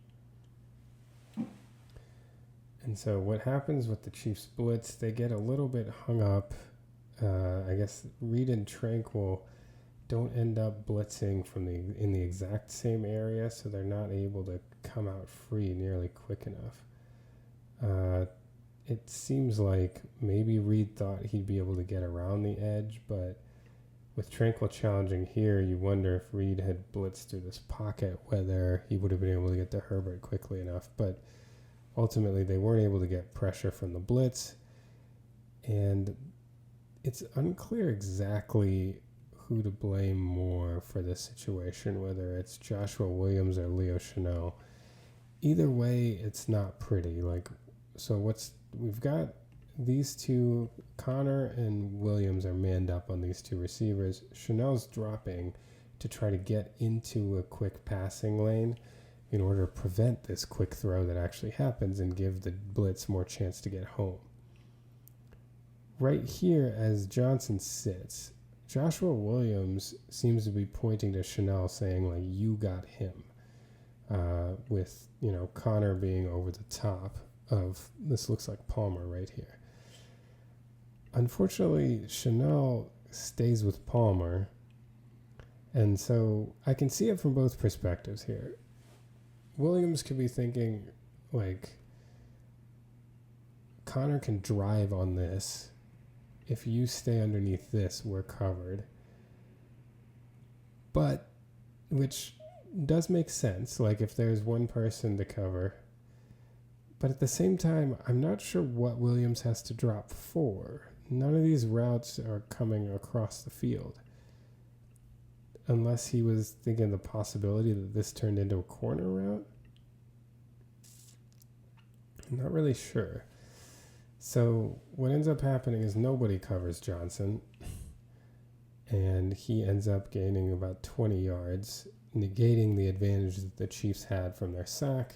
And so what happens with the Chiefs blitz, they get a little bit hung up. I guess Reed and Tranquil don't end up blitzing in the exact same area, so they're not able to come out free nearly quick enough. It seems like maybe Reed thought he'd be able to get around the edge, but with Tranquil challenging here, you wonder if Reed had blitzed through this pocket, whether he would have been able to get to Herbert quickly enough. But ultimately, they weren't able to get pressure from the blitz, and it's unclear exactly who to blame more for this situation, whether it's Joshua Williams or Leo Chanel. Either way, it's not pretty. We've got these two, Connor and Williams are manned up on these two receivers. Chanel's dropping to try to get into a quick passing lane in order to prevent this quick throw that actually happens and give the blitz more chance to get home. Right here, as Johnson sits, Joshua Williams seems to be pointing to Chanel saying, you got him, with, Connor being over the top of, this looks like Palmer right here. Unfortunately, Chanel stays with Palmer, and so I can see it from both perspectives here. Williams could be thinking, like, Connor can drive on this. If you stay underneath this, we're covered. But, which does make sense, like if there's one person to cover. But at the same time, I'm not sure what Williams has to drop for. None of these routes are coming across the field. Unless he was thinking the possibility that this turned into a corner route. I'm not really sure. So what ends up happening is nobody covers Johnson. And he ends up gaining about 20 yards, negating the advantage that the Chiefs had from their sack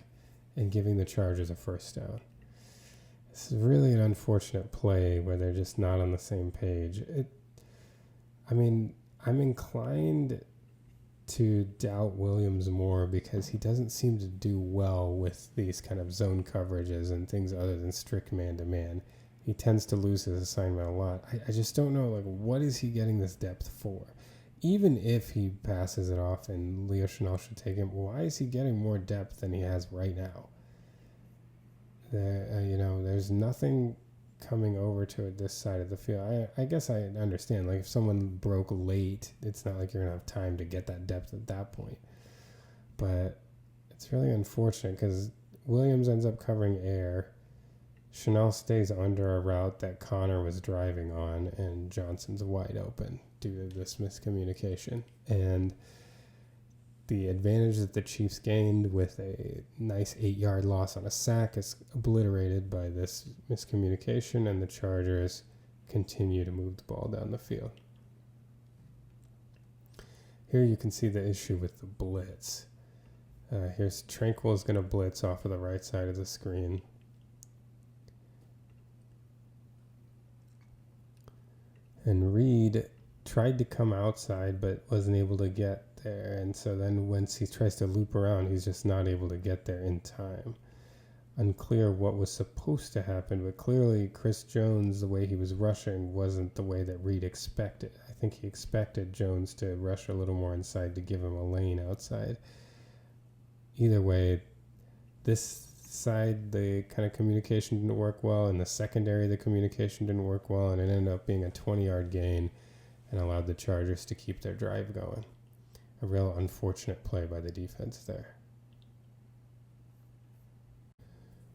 and giving the Chargers a first down. This is really an unfortunate play where they're just not on the same page. I'm inclined to doubt Williams more because he doesn't seem to do well with these kind of zone coverages and things other than strict man-to-man. He tends to lose his assignment a lot. I just don't know, like, what is he getting this depth for? Even if he passes it off and Leo Chenal should take him, why is he getting more depth than he has right now? There's nothing coming over to this side of the field. I guess I understand. Like, if someone broke late, it's not like you're going to have time to get that depth at that point. But it's really unfortunate because Williams ends up covering air. Chenal stays under a route that Connor was driving on, and Johnson's wide open due to this miscommunication. And the advantage that the Chiefs gained with a nice 8-yard loss on a sack is obliterated by this miscommunication, and the Chargers continue to move the ball down the field. Here you can see the issue with the blitz. Here's Tranquil is going to blitz off of the right side of the screen. And Reed tried to come outside but wasn't able to get there. And so then once he tries to loop around, he's just not able to get there in time. Unclear what was supposed to happen, but clearly Chris Jones, the way he was rushing, wasn't the way that Reed expected. I think he expected Jones to rush a little more inside to give him a lane outside. Either way, this side, the kind of communication didn't work well. In the secondary, the communication didn't work well, and it ended up being a 20-yard gain and allowed the Chargers to keep their drive going. A real unfortunate play by the defense there.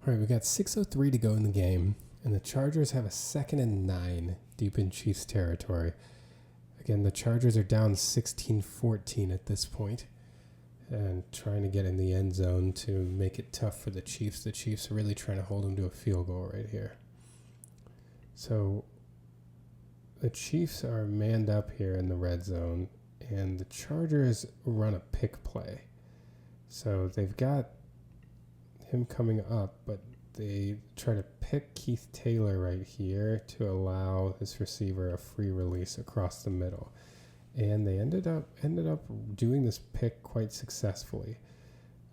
All right, we got 6:03 to go in the game, and the Chargers have a 2nd and 9 deep in Chiefs territory. Again, the Chargers are down 16-14 at this point and trying to get in the end zone to make it tough for the Chiefs. The Chiefs are really trying to hold them to a field goal right here. So the Chiefs are manned up here in the red zone, and the Chargers run a pick play. So they've got him coming up, but they try to pick Keith Taylor right here to allow this receiver a free release across the middle. And they ended up doing this pick quite successfully.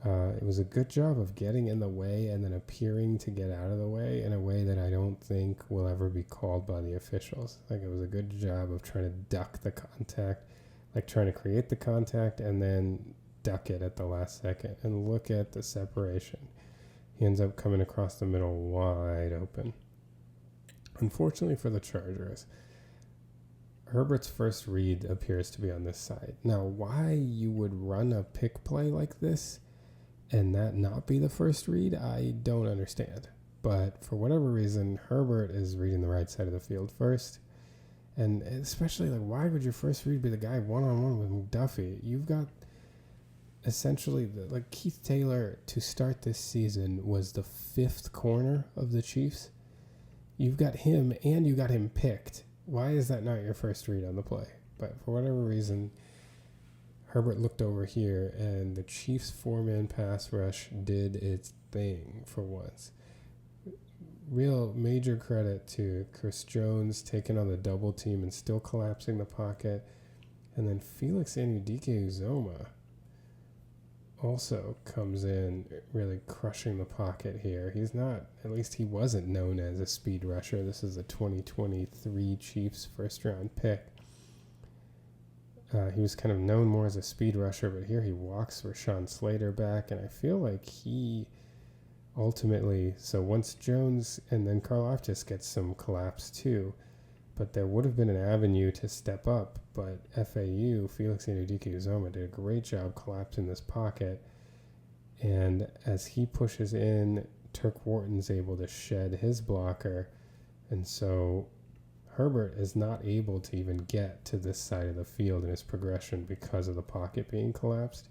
It was a good job of getting in the way and then appearing to get out of the way in a way that I don't think will ever be called by the officials. Like, it was a good job of trying to duck the contact, like trying to create the contact and then duck it at the last second. And look at the separation. He ends up coming across the middle wide open. Unfortunately for the Chargers, Herbert's first read appears to be on this side. Now, why you would run a pick play like this and that not be the first read, I don't understand. But for whatever reason, Herbert is reading the right side of the field first. And especially, like, why would your first read be the guy one-on-one with McDuffie? You've got essentially, Keith Taylor to start this season was the 5th corner of the Chiefs. You've got him and you got him picked. Why is that not your first read on the play? But for whatever reason, Herbert looked over here, and the Chiefs' 4-man pass rush did its thing for once. Real major credit to Chris Jones taking on the double team and still collapsing the pocket. And then Felix Anudike-Uzomah also comes in really crushing the pocket here. He's not, at least he wasn't known as a speed rusher. This is a 2023 Chiefs first round pick. He was kind of known more as a speed rusher, but here he walks Rashawn Slater back, and I feel like he ultimately, so once Jones and then Karlaftis gets some collapse too, but there would have been an avenue to step up, but FAU, Felix Anudike-Uzomah, did a great job collapsing this pocket, and as he pushes in, Turk Wharton's able to shed his blocker, and so Herbert is not able to even get to this side of the field in his progression because of the pocket being collapsed.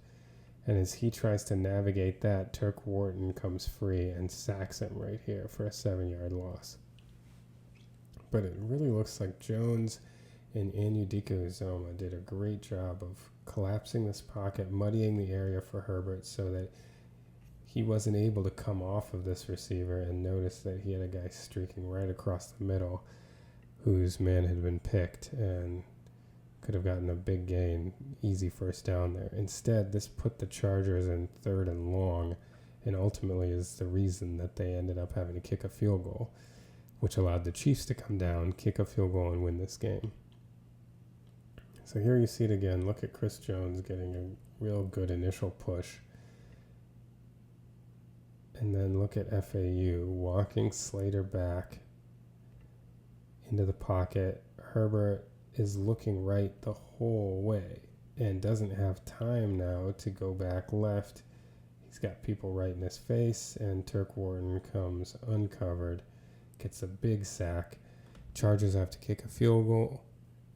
And as he tries to navigate that, Turk Wharton comes free and sacks him right here for a 7-yard loss. But it really looks like Jones and Anudike-Uzomah did a great job of collapsing this pocket, muddying the area for Herbert so that he wasn't able to come off of this receiver, and notice that he had a guy streaking right across the middle whose man had been picked and could have gotten a big gain, easy first down there. Instead, this put the Chargers in 3rd and long, and ultimately is the reason that they ended up having to kick a field goal, which allowed the Chiefs to come down, kick a field goal, and win this game. So here you see it again. Look at Chris Jones getting a real good initial push. And then look at FAU walking Slater back into the pocket. Herbert is looking right the whole way and doesn't have time now to go back left. He's got people right in his face, and Turk Wharton comes uncovered, gets a big sack. Chargers have to kick a field goal.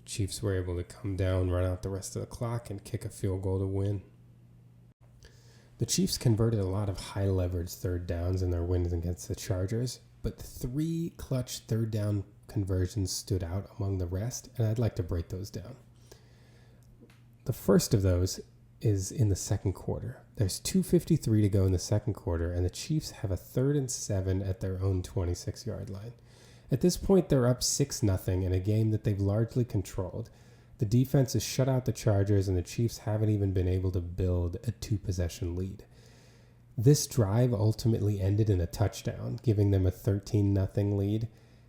Chiefs were able to come down, run out the rest of the clock, and kick a field goal to win. The Chiefs converted a lot of high leverage 3rd downs in their wins against the Chargers, but 3 clutch 3rd down conversions stood out among the rest, and I'd like to break those down. The first of those is in the second quarter. There's 2:53 to go in the second quarter, and the Chiefs have a 3rd and 7 at their own 26-yard line. At this point, they're up 6-0 in a game that they've largely controlled. The defense has shut out the Chargers, and the Chiefs haven't even been able to build a 2-possession lead. This drive ultimately ended in a touchdown, giving them a 13-0 lead.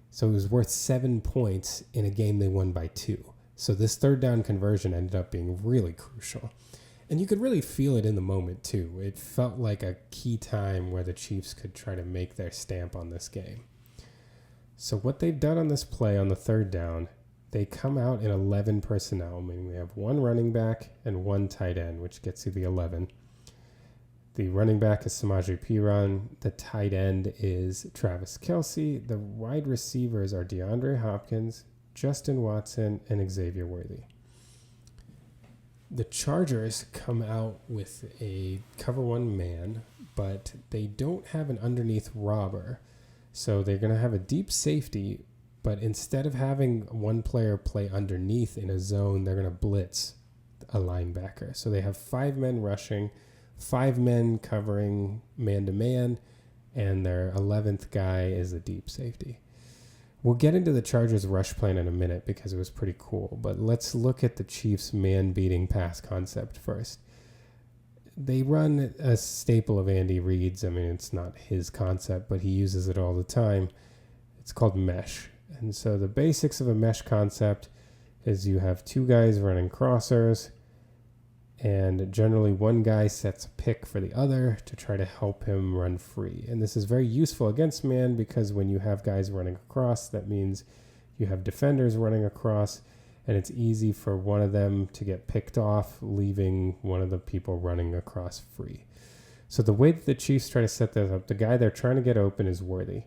So it was worth 7 points in a game they won by 2. So this 3rd down conversion ended up being really crucial. And you could really feel it in the moment too. It felt like a key time where the Chiefs could try to make their stamp on this game. So what they've done on this play on the 3rd down, they come out in 11 personnel, meaning they have 1 running back and 1 tight end, which gets you the 11. The running back is Samaje Perine. The tight end is Travis Kelce. The wide receivers are DeAndre Hopkins, Justin Watson, and Xavier Worthy. The Chargers come out with a cover 1 man, but they don't have an underneath robber. So they're going to have a deep safety, but instead of having one player play underneath in a zone, they're going to blitz a linebacker. So they have 5 men rushing, 5 men covering man-to-man, and their 11th guy is a deep safety. We'll get into the Chargers' rush plan in a minute because it was pretty cool, but let's look at the Chiefs' man-beating pass concept first. They run a staple of Andy Reid's. I mean, it's not his concept, but he uses it all the time. It's called mesh. And so the basics of a mesh concept is you have 2 guys running crossers, and generally one guy sets a pick for the other to try to help him run free. And this is very useful against man because when you have guys running across, that means you have defenders running across, and it's easy for one of them to get picked off, leaving one of the people running across free. So the way that the Chiefs try to set this up, the guy they're trying to get open is Worthy.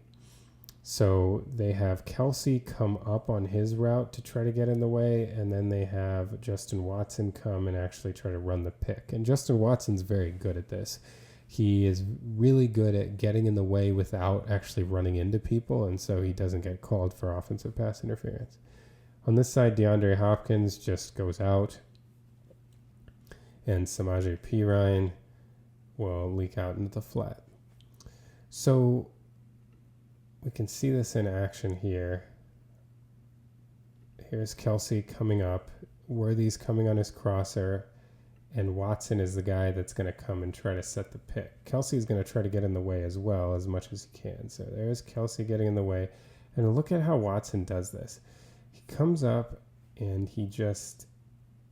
So they have Kelce come up on his route to try to get in the way, and then they have Justin Watson come and actually try to run the pick. And Justin Watson's very good at this. He is really good at getting in the way without actually running into people, and so he doesn't get called for offensive pass interference. On this side, DeAndre Hopkins just goes out, and Samaje Perine will leak out into the flat. So we can see this in action here. Here's Kelce coming up. Worthy's coming on his crosser, and Watson is the guy that's going to come and try to set the pick. Kelce's going to try to get in the way as well as much as he can. So there's Kelce getting in the way. And look at how Watson does this. He comes up and he just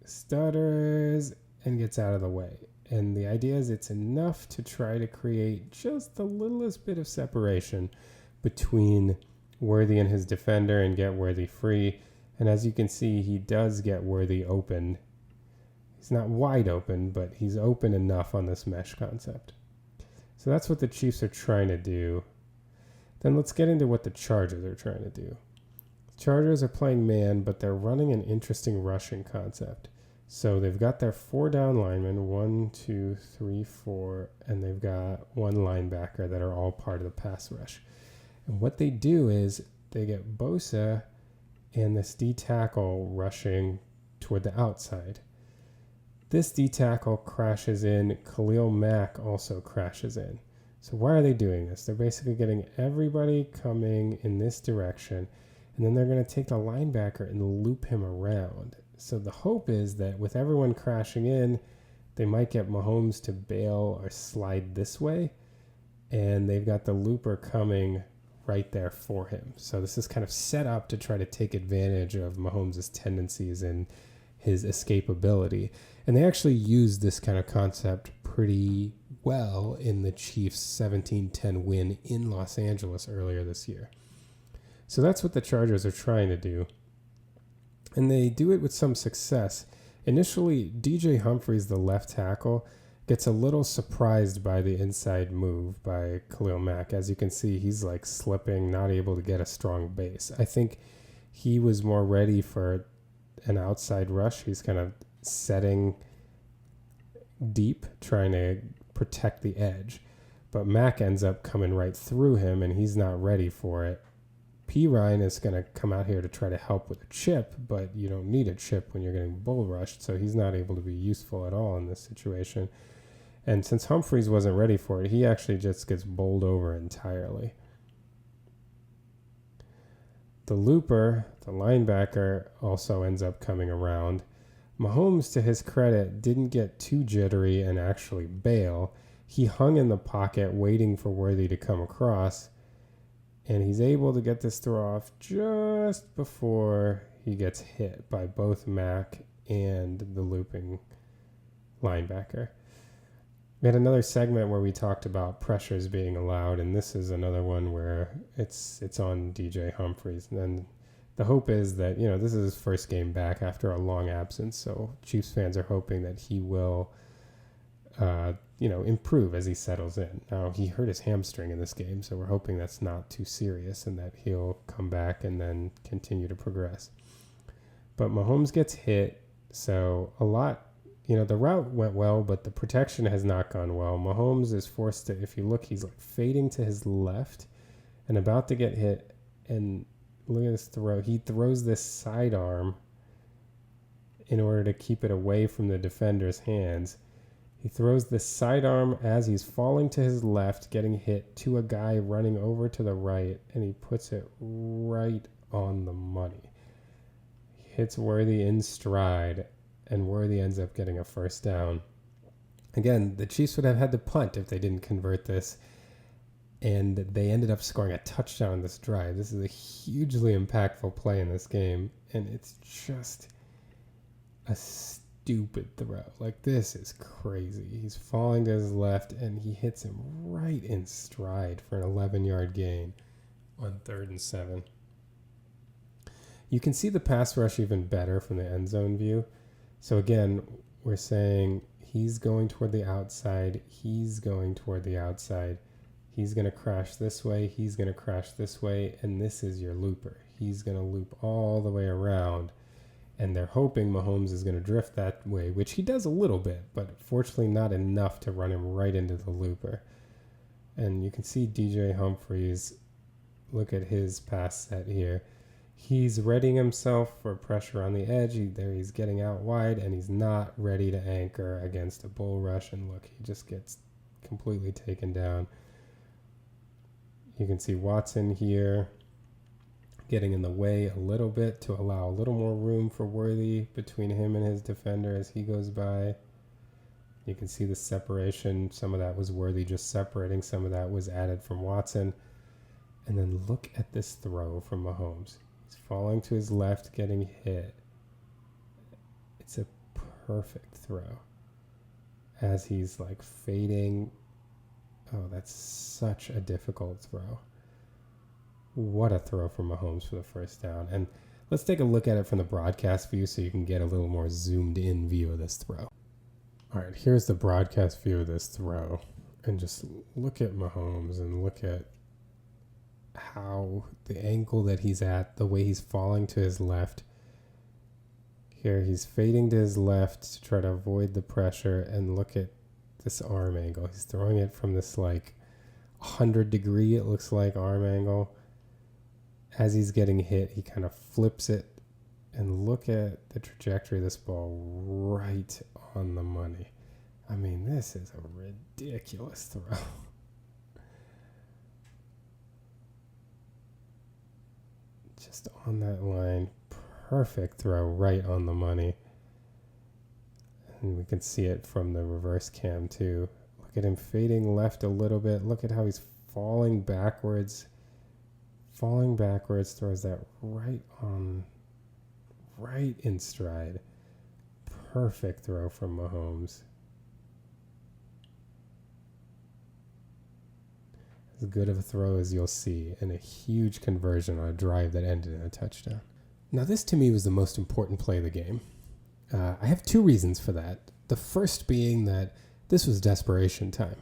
stutters, and gets out of the way. And the idea is it's enough to try to create just the littlest bit of separation between Worthy and his defender and get Worthy free. And as you can see, he does get Worthy open. He's not wide open, but he's open enough on this mesh concept. So that's what the Chiefs are trying to do. Then let's get into what the Chargers are trying to do. The Chargers are playing man, but they're running an interesting rushing concept. So they've got their 4 down linemen, 1, 2, 3, 4, and they've got 1 linebacker that are all part of the pass rush. And what they do is they get Bosa and this D tackle rushing toward the outside. This D tackle crashes in. Khalil Mack also crashes in. So why are they doing this? They're basically getting everybody coming in this direction, and then they're going to take the linebacker and loop him around. So the hope is that with everyone crashing in, they might get Mahomes to bail or slide this way, and they've got the looper coming right there for him. So this is kind of set up to try to take advantage of Mahomes' tendencies and his escapability. And they actually used this kind of concept pretty well in the Chiefs' 17-10 win in Los Angeles earlier this year. So that's what the Chargers are trying to do. And they do it with some success. Initially, DJ Humphries, the left tackle, gets a little surprised by the inside move by Khalil Mack. As you can see, he's like slipping, not able to get a strong base. I think he was more ready for an outside rush. He's kind of setting deep, trying to protect the edge. But Mack ends up coming right through him, and he's not ready for it. Perine is going to come out here to try to help with a chip, but you don't need a chip when you're getting bull rushed, so he's not able to be useful at all in this situation. And since Humphries wasn't ready for it, he actually just gets bowled over entirely. The looper, the linebacker, also ends up coming around. Mahomes, to his credit, didn't get too jittery and actually bail. He hung in the pocket waiting for Worthy to come across, and he's able to get this throw off just before he gets hit by both Mack and the looping linebacker. We had another segment where we talked about pressures being allowed, and this is another one where it's on DJ Humphries. And then the hope is that, this is his first game back after a long absence, so Chiefs fans are hoping that he will, improve as he settles in. Now, he hurt his hamstring in this game, so we're hoping that's not too serious and that he'll come back and then continue to progress. But Mahomes gets hit, so a lot... the route went well, but the protection has not gone well. Mahomes is forced to, if you look, he's like fading to his left and about to get hit. And look at this throw. He throws this sidearm in order to keep it away from the defender's hands. He throws this sidearm as he's falling to his left, getting hit, to a guy running over to the right, and he puts it right on the money. He hits Worthy in stride, and Worthy ends up getting a first down. Again, the Chiefs would have had to punt if they didn't convert this, and they ended up scoring a touchdown on this drive. This is a hugely impactful play in this game, and it's just a stupid throw. Like, this is crazy. He's falling to his left, and he hits him right in stride for an 11-yard gain on 3rd and 7. You can see the pass rush even better from the end zone view. So again, we're saying he's going toward the outside. He's going toward the outside. He's going to crash this way. He's going to crash this way. And this is your looper. He's going to loop all the way around. And they're hoping Mahomes is going to drift that way, which he does a little bit, but fortunately not enough to run him right into the looper. And you can see DJ Humphries, look at his pass set here. He's readying himself for pressure on the edge. He's getting out wide, and he's not ready to anchor against a bull rush. And look, he just gets completely taken down. You can see Watson here getting in the way a little bit to allow a little more room for Worthy between him and his defender as he goes by. You can see the separation. Some of that was Worthy just separating. Some of that was added from Watson. And then look at this throw from Mahomes. He's falling to his left, getting hit. It's a perfect throw as he's like fading. Oh, that's such a difficult throw. What a throw from Mahomes for the first down. And let's take a look at it from the broadcast view so you can get a little more zoomed in view of this throw. All right, here's the broadcast view of this throw. And just look at Mahomes and look at how the angle that he's at, the way he's falling to his left. Here he's fading to his left to try to avoid the pressure, and look at this arm angle. He's throwing it from this like 100-degree, it looks like, arm angle. As he's getting hit, he kind of flips it, and look at the trajectory of this ball, right on the money. I mean, this is a ridiculous throw. Just on that line, perfect throw, right on the money. And we can see it from the reverse cam too. Look at him fading left a little bit. Look at how he's falling backwards. Falling backwards, throws that right in stride. Perfect throw from Mahomes. As good of a throw as you'll see, and a huge conversion on a drive that ended in a touchdown. Now this to me was the most important play of the game. I have two reasons for that. The first being that this was desperation time.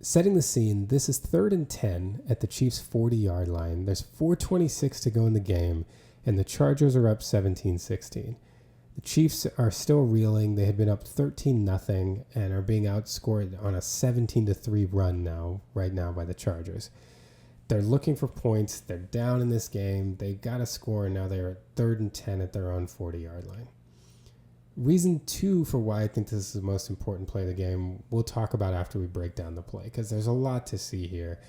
Setting the scene, this is 3rd and 10 at the Chiefs' 40-yard line. There's 4:26 to go in the game, and the Chargers are up 17-16. The Chiefs are still reeling. They had been up 13-0 and are being outscored on a 17-3 run right now by the Chargers. They're looking for points. They're down in this game. They've got to score, and now they're at 3rd and 10 at their own 40-yard line. Reason 2 for why I think this is the most important play of the game, we'll talk about after we break down the play, because there's a lot to see here.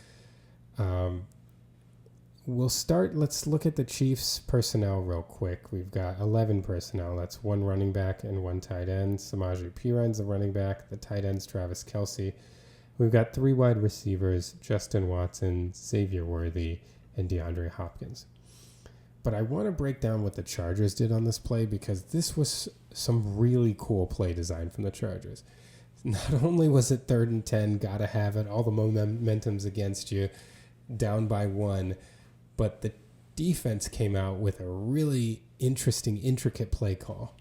Let's look at the Chiefs personnel real quick. We've got 11 personnel. That's 1 running back and 1 tight end. Samaje Perine's the running back. The tight end's Travis Kelce. We've got 3 wide receivers, Justin Watson, Xavier Worthy, and DeAndre Hopkins. But I want to break down what the Chargers did on this play, because this was some really cool play design from the Chargers. Not only was it 3rd and 10, gotta have it, all the momentum's against you, down by 1, but the defense came out with a really interesting, intricate play call.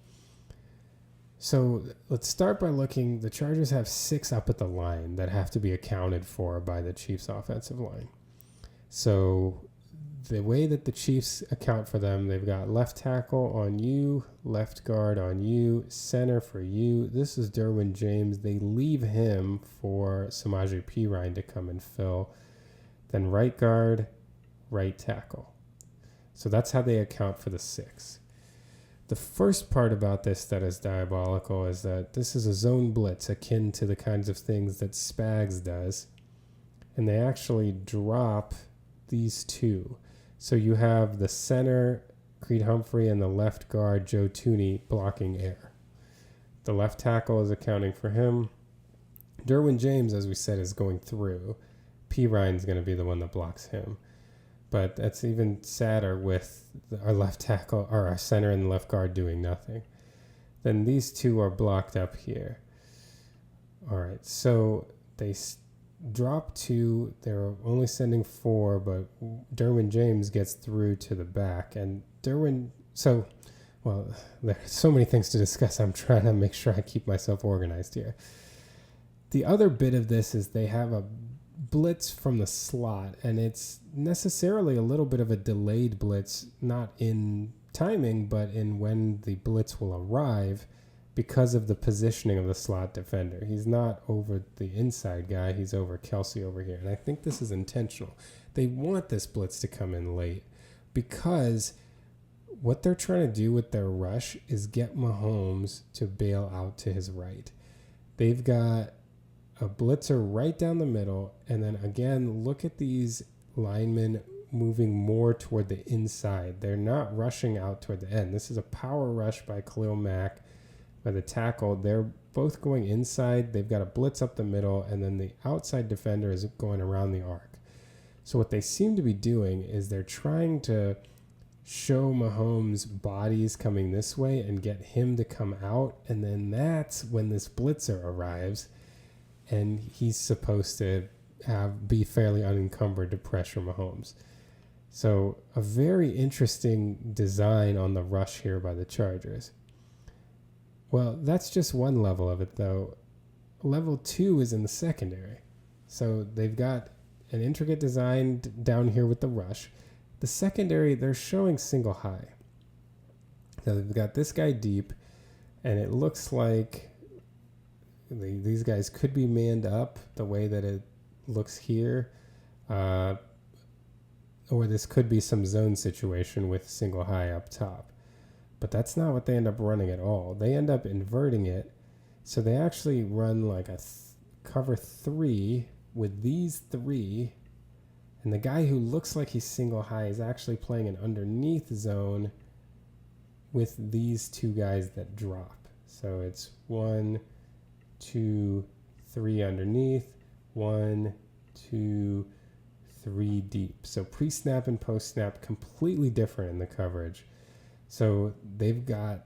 So let's start by looking. The Chargers have 6 up at the line that have to be accounted for by the Chiefs' offensive line. So the way that the Chiefs account for them, they've got left tackle on you, left guard on you, center for you. This is Derwin James. They leave him for Samaje Perine to come and fill. Then right guard, right tackle. So that's how they account for the 6. The first part about this that is diabolical is that this is a zone blitz akin to the kinds of things that Spags does. And they actually drop these 2. So you have the center, Creed Humphrey, and the left guard, Joe Tooney, blocking air. The left tackle is accounting for him. Derwin James, as we said, is going through. Perine's going to be the one that blocks him. But that's even sadder with our left tackle, or our center and left guard doing nothing. Then these 2 are blocked up here. All right, so they drop 2. They're only sending 4, but Derwin James gets through to the back. And there's so many things to discuss. I'm trying to make sure I keep myself organized here. The other bit of this is they have a blitz from the slot, and it's necessarily a little bit of a delayed blitz, not in timing, but in when the blitz will arrive, because of the positioning of the slot defender. He's not over the inside guy, he's over Kelce over here. And I think this is intentional. They want this blitz to come in late, because what they're trying to do with their rush is get Mahomes to bail out to his right. They've got a blitzer right down the middle, and then again, look at these linemen moving more toward the inside. They're not rushing out toward the end. This is a power rush by Khalil Mack, by the tackle. They're both going inside. They've got a blitz up the middle, and then the outside defender is going around the arc. So what they seem to be doing is they're trying to show Mahomes' bodies coming this way and get him to come out. And then that's when this blitzer arrives, and he's supposed to be fairly unencumbered to pressure Mahomes. So a very interesting design on the rush here by the Chargers. Well, that's just one level of it, though. Level 2 is in the secondary. So they've got an intricate design down here with the rush. The secondary, they're showing single high. So they've got this guy deep, and it looks like these guys could be manned up the way that it looks here. Or this could be some zone situation with single high up top. But that's not what they end up running at all. They end up inverting it. So they actually run like a cover 3 with these 3. And the guy who looks like he's single high is actually playing an underneath zone with these 2 guys that drop. So it's 1, 2, 3 underneath, 1, 2, 3 deep. So pre-snap and post-snap completely different in the coverage. So they've got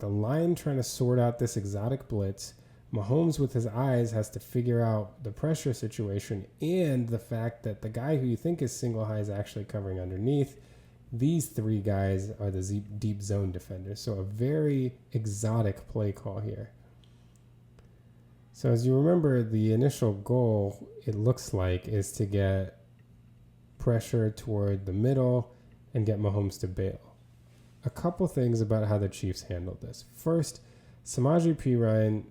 the line trying to sort out this exotic blitz. Mahomes with his eyes has to figure out the pressure situation and the fact that the guy who you think is single high is actually covering underneath. These 3 guys are the deep zone defenders. So a very exotic play call here. So as you remember, the initial goal, it looks like, is to get pressure toward the middle and get Mahomes to bail. A couple things about how the Chiefs handled this. First, Samaje Perine,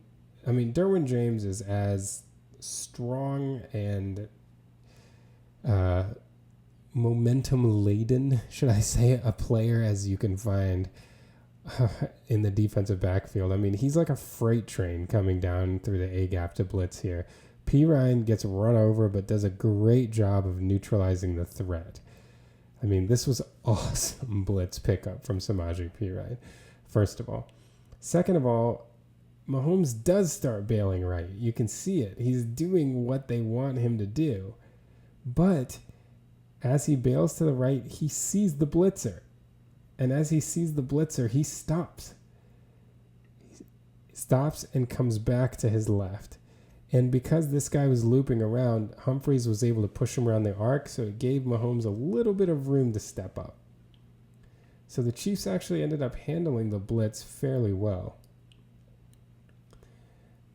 Derwin James is as strong and momentum-laden, should I say, a player as you can find in the defensive backfield. He's like a freight train coming down through the A-gap to blitz here. Perine gets run over but does a great job of neutralizing the threat. This was awesome blitz pickup from Samaje Perine, first of all. Second of all, Mahomes does start bailing right. You can see it. He's doing what they want him to do. But as he bails to the right, he sees the blitzer. And as he sees the blitzer, he stops. He stops and comes back to his left. And because this guy was looping around, Humphries was able to push him around the arc, so it gave Mahomes a little bit of room to step up. So the Chiefs actually ended up handling the blitz fairly well.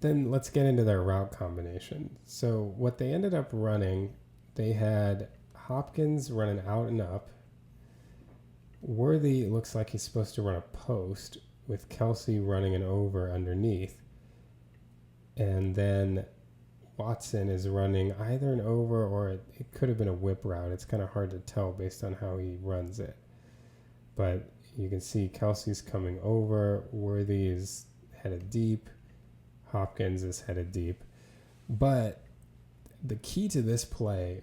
Then let's get into their route combination. So what they ended up running, they had Hopkins running out and up. Worthy looks like he's supposed to run a post with Kelsey running an over underneath. And then Watson is running either an over or it could have been a whip route. It's kind of hard to tell based on how he runs it. But you can see Kelsey's coming over. Worthy is headed deep. Hopkins is headed deep. But the key to this play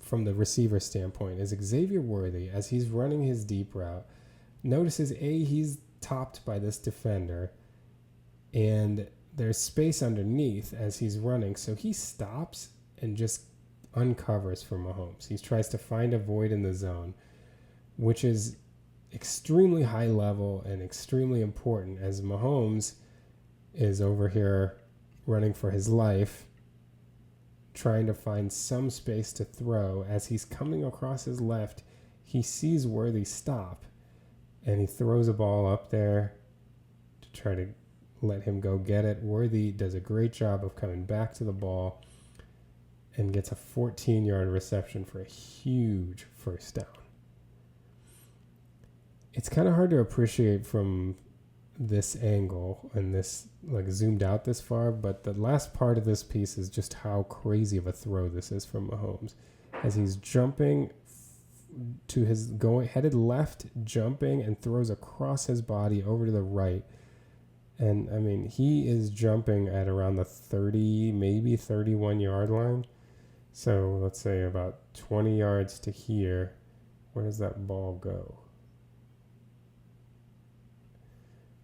from the receiver standpoint is Xavier Worthy, as he's running his deep route, notices he's topped by this defender and there's space underneath as he's running, so he stops and just uncovers for Mahomes. He tries to find a void in the zone, which is extremely high level and extremely important as Mahomes is over here running for his life, trying to find some space to throw. As he's coming across his left, he sees Worthy stop, and he throws a ball up there to try to let him go get it. Worthy does a great job of coming back to the ball and gets a 14-yard reception for a huge first down. It's kind of hard to appreciate from this angle and this zoomed out this far, but the last part of this piece is just how crazy of a throw this is from Mahomes. As he's jumping to his headed left, jumping and throws across his body over to the right. And he is jumping at around the 30, maybe 31 yard line. So let's say about 20 yards to here. Where does that ball go?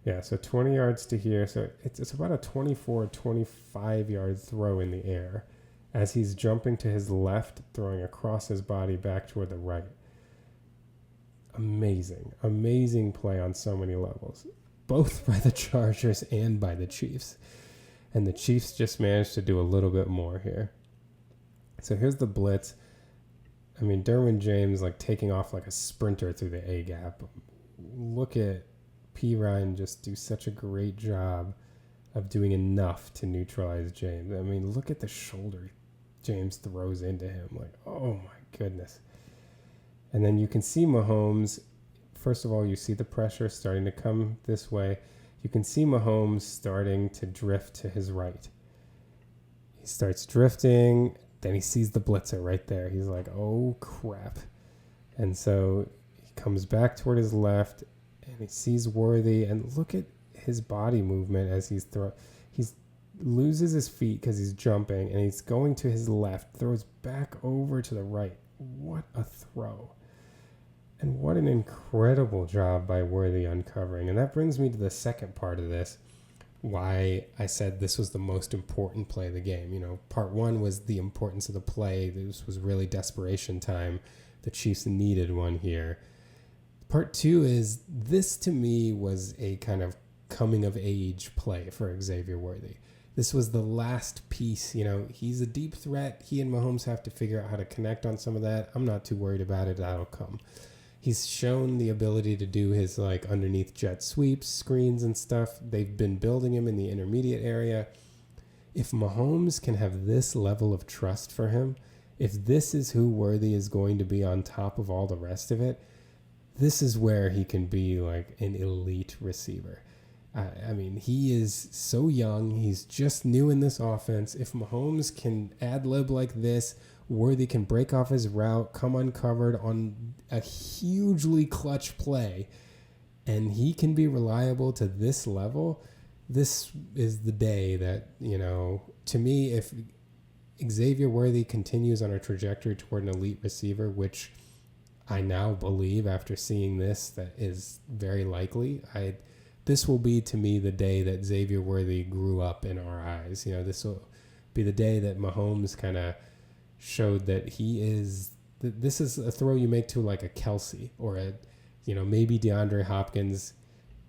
Yeah, so 20 yards to here. So it's about a 24, 25 yard throw in the air as he's jumping to his left, throwing across his body back toward the right. amazing play on so many levels, both by the Chargers and by the Chiefs. And the Chiefs just managed to do a little bit more here. So here's the blitz. I mean, Derwin James like taking off like a sprinter through the A gap. Look at Perine just do such a great job of doing enough to neutralize James. I mean, look at the shoulder James throws into him. Like, oh my goodness. And then you can see Mahomes. First of all, you see the pressure starting to come this way. You can see Mahomes starting to drift to his right. He starts drifting. Then he sees the blitzer right there. He's like, oh, crap. And so he comes back toward his left, and he sees Worthy. And look at his body movement as he's loses his feet because he's jumping, and he's going to his left, throws back over to the right. What a throw. And what an incredible job by Worthy uncovering. And that brings me to the second part of this, why I said this was the most important play of the game. You know, part one was the importance of the play. This was really desperation time. The Chiefs needed one here. Part two is this, to me, was a kind of coming of age play for Xavier Worthy. This was the last piece. You know, he's a deep threat. He and Mahomes have to figure out how to connect on some of that. I'm not too worried about it. That'll come. He's shown the ability to do his like underneath jet sweeps, screens and stuff. They've been building him in the intermediate area. If Mahomes can have this level of trust for him, if this is who Worthy is going to be on top of all the rest of it, this is where he can be like an elite receiver. I mean, he is so young. He's just new in this offense. If Mahomes can ad-lib like this, Worthy can break off his route, come uncovered on a hugely clutch play, and he can be reliable to this level, this is the day that, you know, to me, if Xavier Worthy continues on a trajectory toward an elite receiver, which I now believe after seeing this that is very likely, this will be, to me, the day that Xavier Worthy grew up in our eyes. You know, this will be the day that Mahomes kind of showed that he is, this is a throw you make to like a Kelsey or a, you know, maybe DeAndre Hopkins,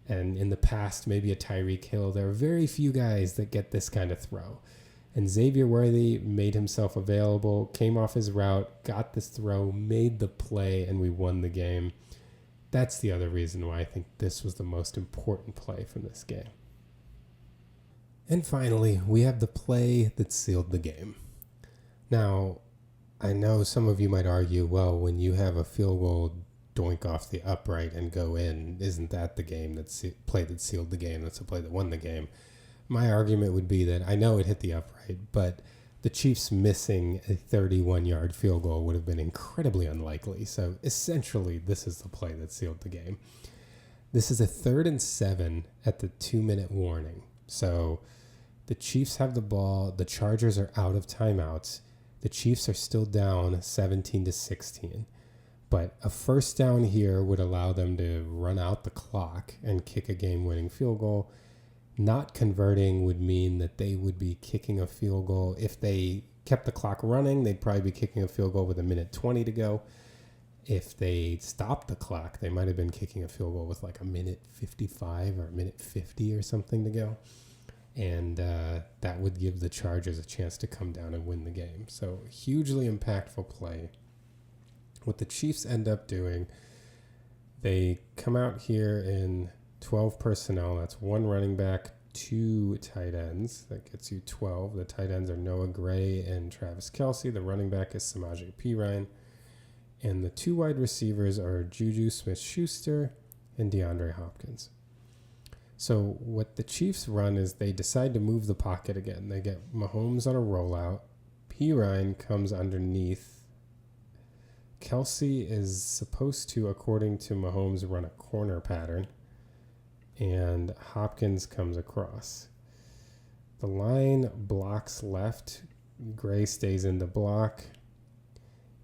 and in the past, maybe a Tyreek Hill. There are very few guys that get this kind of throw. And Xavier Worthy made himself available, came off his route, got this throw, made the play, and we won the game. That's the other reason why I think this was the most important play from this game. And finally, we have the play that sealed the game. Now, I know some of you might argue, well, when you have a field goal doink off the upright and go in, isn't that the play that sealed the game? That's the play that won the game. My argument would be that I know it hit the upright, but the Chiefs missing a 31-yard field goal would have been incredibly unlikely. So essentially, this is the play that sealed the game. This is a 3rd and 7 at the 2-minute warning. So the Chiefs have the ball. The Chargers are out of timeouts. The Chiefs are still down 17-16. But a first down here would allow them to run out the clock and kick a game-winning field goal. Not converting would mean that they would be kicking a field goal. If they kept the clock running, they'd probably be kicking a field goal with 1:20 to go. If they stopped the clock, they might have been kicking a field goal with like 1:55 or 1:50 or something to go. And that would give the Chargers a chance to come down and win the game. So hugely impactful play. What the Chiefs end up doing, they come out here in 12 personnel. That's 1 running back, 2 tight ends. That gets you 12. The tight ends are Noah Gray and Travis Kelce. The running back is Samaje Perine. And the 2 wide receivers are Juju Smith-Schuster and DeAndre Hopkins. So what the Chiefs run is they decide to move the pocket again. They get Mahomes on a rollout. Perine comes underneath. Kelce is supposed to, according to Mahomes, run a corner pattern. And Hopkins comes across. The line blocks left. Gray stays in the block.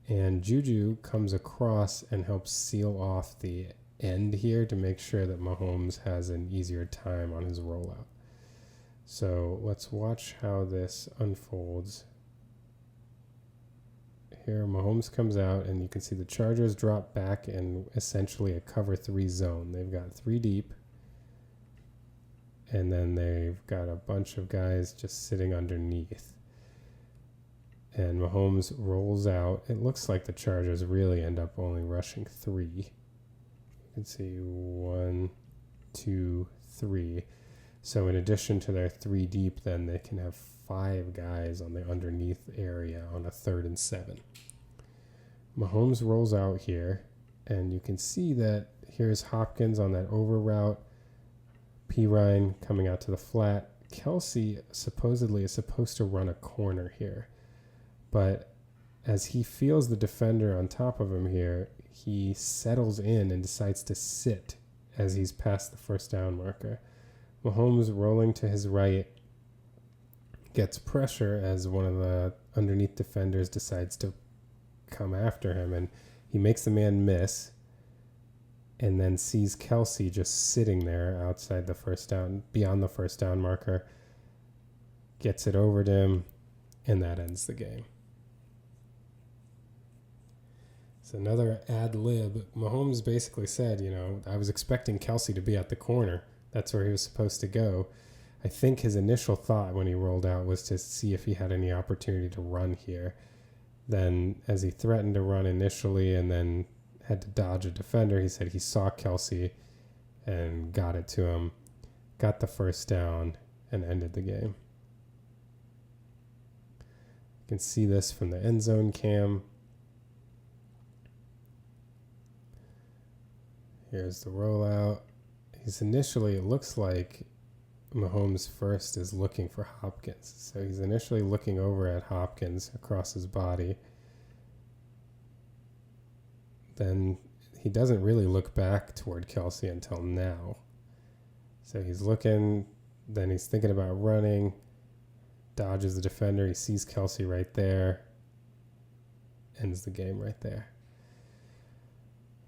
And Juju comes across and helps seal off the end here to make sure that Mahomes has an easier time on his rollout. So let's watch how this unfolds here Mahomes comes out, and you can see the Chargers drop back in essentially a cover 3 zone. They've got 3 deep, and then they've got a bunch of guys just sitting underneath. And Mahomes rolls out. It looks like the Chargers really end up only rushing 3. You can see 1, 2, 3. So in addition to their 3 deep, then they can have 5 guys on the underneath area on a 3rd and 7. Mahomes rolls out here, and you can see that here's Hopkins on that over route. Perine coming out to the flat. Kelce supposedly is supposed to run a corner here, but as he feels the defender on top of him here, he settles in and decides to sit as he's past the first down marker. Mahomes rolling to his right gets pressure as one of the underneath defenders decides to come after him, and he makes the man miss and then sees Kelce just sitting there outside the first down, beyond the first down marker, gets it over to him, and that ends the game. It's another ad lib. Mahomes basically said, I was expecting Kelce to be at the corner. That's where he was supposed to go. I think his initial thought when he rolled out was to see if he had any opportunity to run here. Then as he threatened to run initially and then had to dodge a defender, he said he saw Kelce and got it to him, got the first down, and ended the game. You can see this from the end zone cam. Here's the rollout. It looks like Mahomes first is looking for Hopkins. So he's initially looking over at Hopkins across his body. Then he doesn't really look back toward Kelce until now. So he's looking, then he's thinking about running, dodges the defender, he sees Kelce right there, ends the game right there.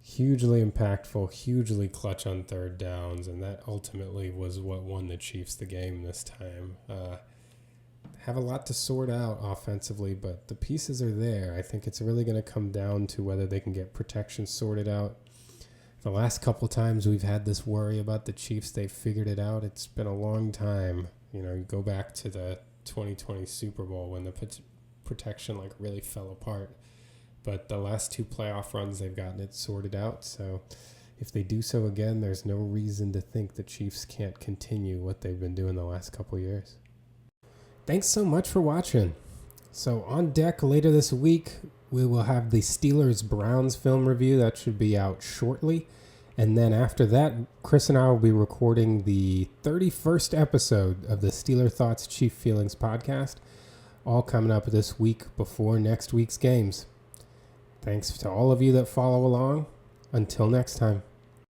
Hugely impactful, hugely clutch on third downs, and that ultimately was what won the Chiefs the game this time. Have a lot to sort out offensively, but the pieces are there. I think it's really going to come down to whether they can get protection sorted out. The last couple times we've had this worry about the Chiefs, they've figured it out. It's been a long time. You go back to the 2020 Super Bowl when the protection really fell apart. But the last 2 playoff runs, they've gotten it sorted out. So if they do so again, there's no reason to think the Chiefs can't continue what they've been doing the last couple years. Thanks so much for watching. So on deck later this week, we will have the Steelers-Browns film review. That should be out shortly. And then after that, Chris and I will be recording the 31st episode of the Steeler Thoughts Chief Feelings podcast, all coming up this week before next week's games. Thanks to all of you that follow along. Until next time.